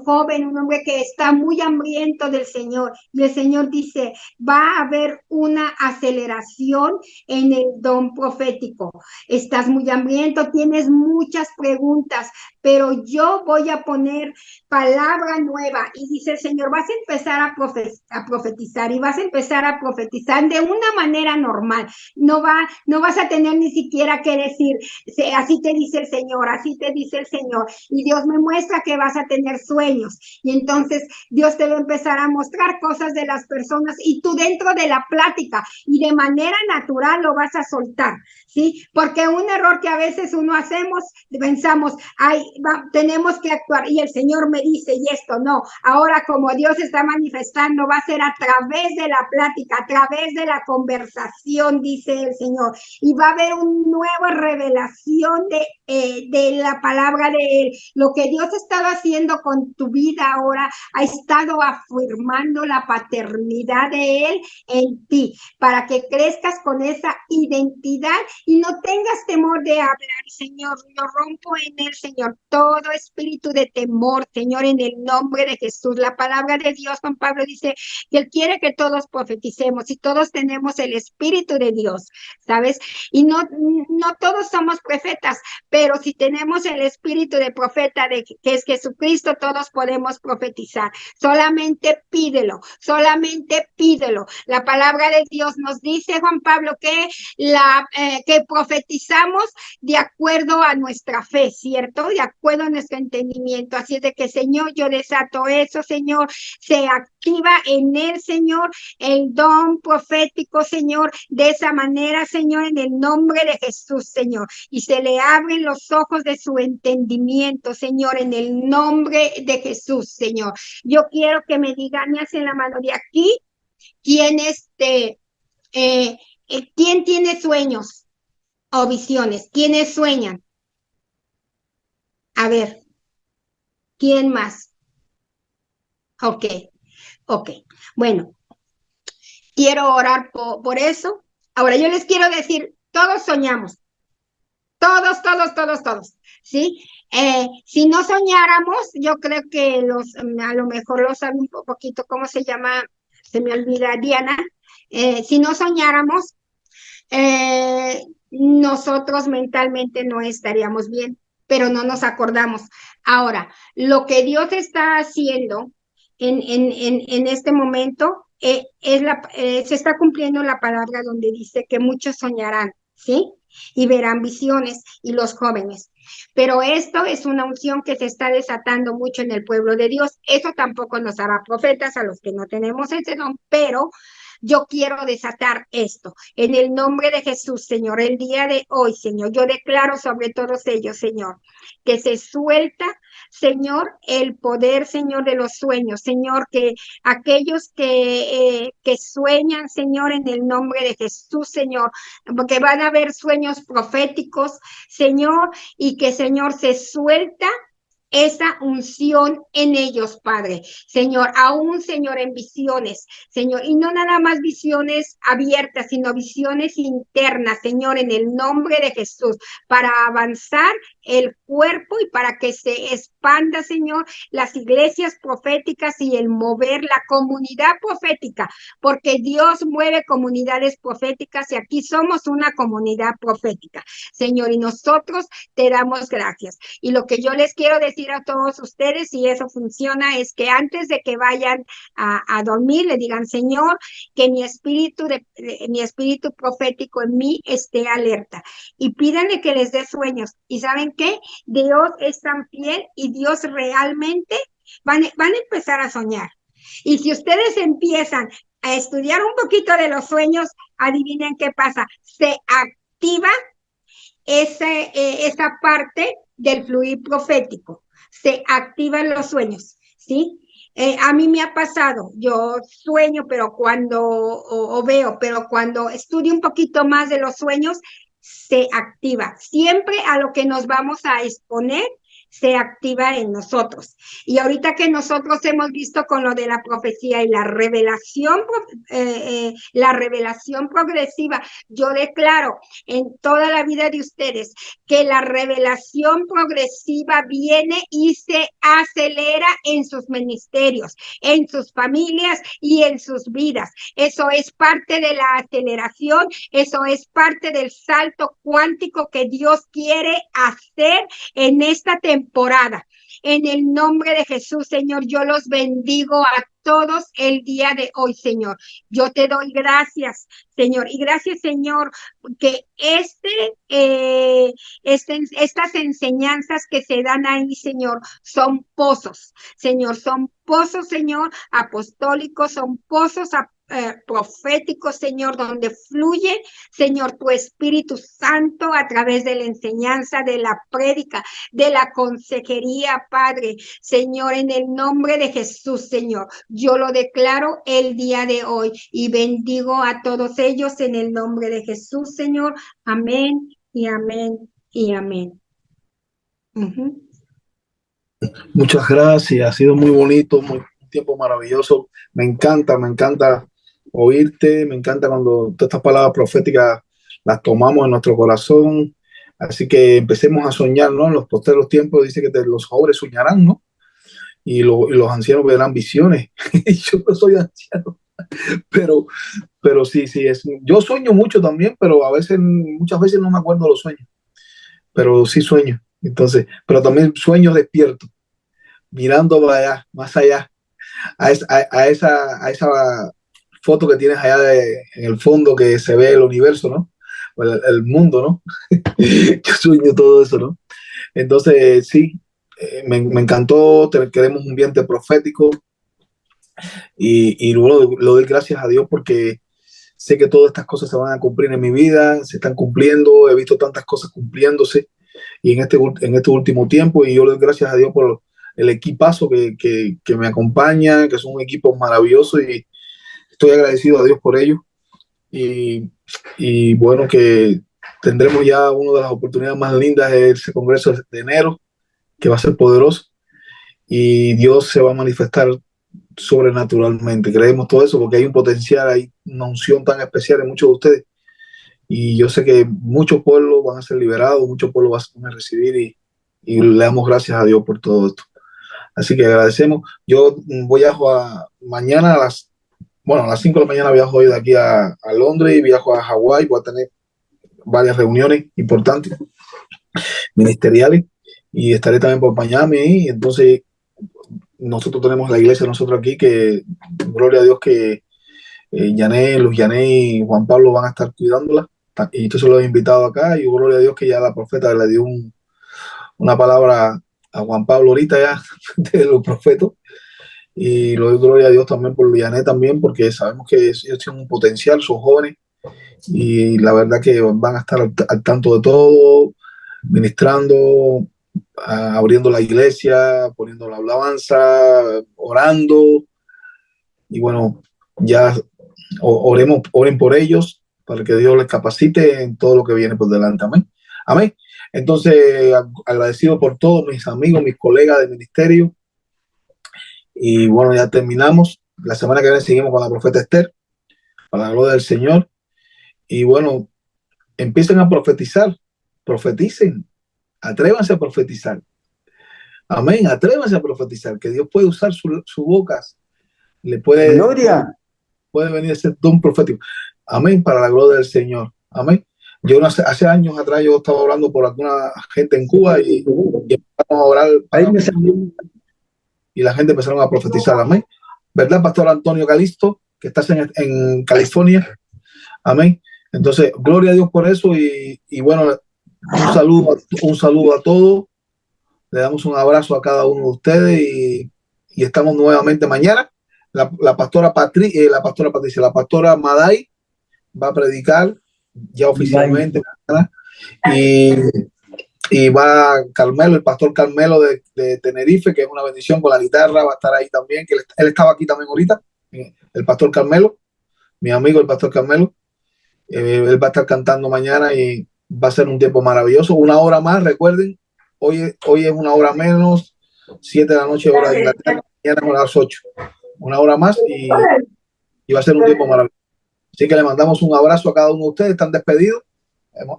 Speaker 4: joven, un hombre que está muy hambriento del Señor. Y el Señor dice, va a haber una aceleración en el don profético. Estás muy hambriento, tienes muchas preguntas, pero yo voy a poner palabra nueva. Y dice el Señor, vas a empezar a profetizar y vas a empezar a profetizar de una manera normal. No vas a tener ni siquiera que decir, así te dice el Señor, así te dice el Señor. Y Dios me muestra que vas a tener sueños. Y entonces Dios te va a empezar a mostrar cosas de las personas y tú dentro de la plática y de manera natural lo vas a soltar, ¿sí? Porque un error que a veces uno hacemos, pensamos, ay, tenemos que actuar y el Señor me dice y esto no. Ahora como Dios está manifestando, va a ser a través de la plática, a través de la conversación, dice el Señor. Y va a haber una nueva revelación de la palabra de Él. Lo que Dios estaba haciendo con tu vida ahora ha estado afirmando la paternidad de Él en ti, para que crezcas con esa identidad y no tengas temor de hablar. Señor, yo rompo en el Señor todo espíritu de temor, Señor, en el nombre de Jesús. La palabra de Dios, Juan Pablo dice que Él quiere que todos profeticemos y todos tenemos el espíritu de Dios, ¿sabes? Y no todos somos profetas, pero si tenemos el espíritu de profeta, que es Jesucristo, todos podemos profetizar. Solamente pídelo, solamente pídelo. La palabra de Dios nos dice, Juan Pablo, que profetizamos de acuerdo a nuestra fe, ¿cierto? De acuerdo a nuestro entendimiento. Así es de que, Señor, yo desato eso, Señor, se activa en el Señor el don profético, Señor, de esa manera, Señor, en el nombre de Jesús, Señor, y se le abren los ojos de su entendimiento, Señor, en el nombre de Jesús, Señor. Yo quiero que me digan, me hacen la mano de aquí, ¿quién quién tiene sueños o visiones? ¿Quiénes sueñan? A ver, ¿quién más? Ok. Bueno, quiero orar por eso. Ahora, yo les quiero decir, todos soñamos. Todos, ¿sí? Si no soñáramos, yo creo que a lo mejor lo sabe un poquito, ¿cómo se llama? Se me olvida, Diana. Si no soñáramos, nosotros mentalmente no estaríamos bien, pero no nos acordamos. Ahora, lo que Dios está haciendo en este momento se está cumpliendo la palabra donde dice que muchos soñarán, ¿sí? Y verán visiones y los jóvenes. Pero esto es una unción que se está desatando mucho en el pueblo de Dios. Eso tampoco nos hará profetas a los que no tenemos ese don, pero yo quiero desatar esto en el nombre de Jesús, Señor. El día de hoy, Señor, yo declaro sobre todos ellos, Señor, que se suelta, Señor, el poder, Señor, de los sueños, Señor, que aquellos que sueñan, Señor, en el nombre de Jesús, Señor, porque van a haber sueños proféticos, Señor, y que, Señor, se suelta esa unción en ellos, Padre. Señor, aún, Señor, en visiones, Señor, y no nada más visiones abiertas, sino visiones internas, Señor, en el nombre de Jesús, para avanzar el cuerpo y para que se expanda, Señor, las iglesias proféticas y el mover la comunidad profética, porque Dios mueve comunidades proféticas y aquí somos una comunidad profética, Señor, y nosotros te damos gracias. Y lo que yo les quiero decir a todos ustedes, si eso funciona, es que antes de que vayan a dormir, le digan, Señor, que mi espíritu profético en mí esté alerta. Y pídanle que les dé sueños. ¿Y saben qué? Dios es tan fiel y Dios realmente van a empezar a soñar. Y si ustedes empiezan a estudiar un poquito de los sueños, adivinen qué pasa. Se activa esa parte del fluir profético. Se activan los sueños, ¿sí? A mí me ha pasado, yo sueño, pero o veo, pero cuando estudio un poquito más de los sueños, se activa. Siempre a lo que nos vamos a exponer, se activa en nosotros. Y ahorita que nosotros hemos visto con lo de la profecía y la revelación progresiva, yo declaro en toda la vida de ustedes que la revelación progresiva viene y se acelera en sus ministerios, en sus familias y en sus vidas. Eso es parte de la aceleración, eso es parte del salto cuántico que Dios quiere hacer en esta temporada. En el nombre de Jesús, Señor, yo los bendigo a todos el día de hoy, Señor. Yo te doy gracias, Señor, y gracias, Señor, que estas enseñanzas que se dan ahí, Señor, son pozos, Señor, apostólicos, son pozos proféticos, Señor, donde fluye, Señor, tu Espíritu Santo a través de la enseñanza, de la prédica, de la consejería, Padre. Señor, en el nombre de Jesús, Señor, yo lo declaro el día de hoy y bendigo a todos ellos en el nombre de Jesús, Señor. Amén y amén y amén.
Speaker 2: Muchas gracias, ha sido muy bonito, un tiempo maravilloso. Me encanta oírte, me encanta cuando todas estas palabras proféticas las tomamos en nuestro corazón. Así que empecemos a soñar, ¿no? En los posteros tiempos dice que los jóvenes soñarán, ¿no? Y los ancianos verán visiones. Yo no soy anciano, pero sí, yo sueño mucho también, pero muchas veces no me acuerdo de los sueños, pero sí sueño. Entonces, pero también sueño despierto, mirando para allá, más allá, a esa foto que tienes allá en el fondo que se ve el universo, ¿no? El mundo, ¿no? Yo sueño todo eso, ¿no? Entonces, sí, me encantó, queremos un ambiente profético y luego lo doy gracias a Dios porque sé que todas estas cosas se van a cumplir en mi vida, se están cumpliendo, he visto tantas cosas cumpliéndose y en este último tiempo y yo le doy gracias a Dios por el equipazo que me acompaña, que es un equipo maravilloso y estoy agradecido a Dios por ello y bueno, que tendremos ya una de las oportunidades más lindas de ese congreso de enero, que va a ser poderoso y Dios se va a manifestar sobrenaturalmente. Creemos todo eso porque hay un potencial, hay una unción tan especial en muchos de ustedes y yo sé que muchos pueblos van a ser liberados, muchos pueblos van a recibir y le damos gracias a Dios por todo esto. Así que agradecemos. Yo voy mañana a las 5 de la mañana viajo hoy de aquí a Londres y viajo a Hawái. Voy a tener varias reuniones importantes ministeriales y estaré también por Miami y entonces nosotros tenemos la iglesia nosotros aquí que gloria a Dios que Luz Yané y Juan Pablo van a estar cuidándola y entonces los he invitado acá y gloria a Dios que ya la profeta le dio una palabra a Juan Pablo ahorita ya de los profetas y lo doy gloria a Dios también por Yané también porque sabemos que ellos tienen un potencial, son jóvenes y la verdad que van a estar al tanto de todo, ministrando, abriendo la iglesia, poniendo la alabanza, orando y bueno, ya oren por ellos para que Dios les capacite en todo lo que viene por delante. Amén. Amén. Entonces, agradecido por todos mis amigos, mis colegas de ministerio. Y bueno, ya terminamos. La semana que viene seguimos con la profeta Esther, para la gloria del Señor. Y bueno, empiecen a profetizar, profeticen, atrévanse a profetizar. Amén, atrévanse a profetizar, que Dios puede usar su boca, le puede,
Speaker 3: Gloria.
Speaker 2: puede venir ese don profético. Amén, para la gloria del Señor. Amén. Yo hace años atrás yo estaba orando por alguna gente en Cuba y empezamos a orar y la gente empezaron a profetizar. Amén. ¿Verdad, Pastor Antonio Calisto, que estás en California? Amén. Entonces, gloria a Dios por eso y bueno, un saludo a todos. Le damos un abrazo a cada uno de ustedes y estamos nuevamente mañana. La pastora Patricia, la pastora Maday va a predicar ya oficialmente mañana, y va Carmelo, el pastor Carmelo de Tenerife, que es una bendición, con la guitarra, va a estar ahí también, que él estaba aquí también ahorita, el pastor Carmelo, mi amigo el pastor Carmelo. Él va a estar cantando mañana y va a ser un tiempo maravilloso. Una hora más, recuerden, hoy es una hora menos, 7 de la noche, hora de Inglaterra, mañana a las 8. Una hora más y va a ser un tiempo maravilloso. Así que le mandamos un abrazo a cada uno de ustedes, están despedidos.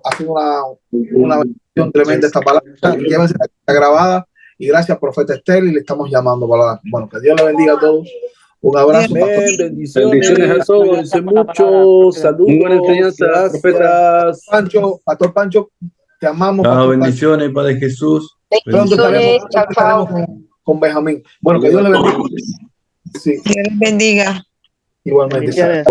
Speaker 2: Ha sido una bendición tremenda esta palabra. Llévense, está grabada. Y gracias, profeta Esther, y le estamos llamando para. Bueno, que Dios le bendiga a todos. Un abrazo.
Speaker 1: Amén, bendiciones a todos. Dice mucho. Saludos.
Speaker 3: Muy buena enseñanza,
Speaker 1: Gracias.
Speaker 2: Pastor Pancho, te amamos.
Speaker 3: Chao, bendiciones, Padre Jesús.
Speaker 2: Pronto estaremos con Benjamín. Bueno, que Dios le bendiga. Sí.
Speaker 5: Dios les bendiga.
Speaker 2: Igualmente.
Speaker 5: Bendiciones.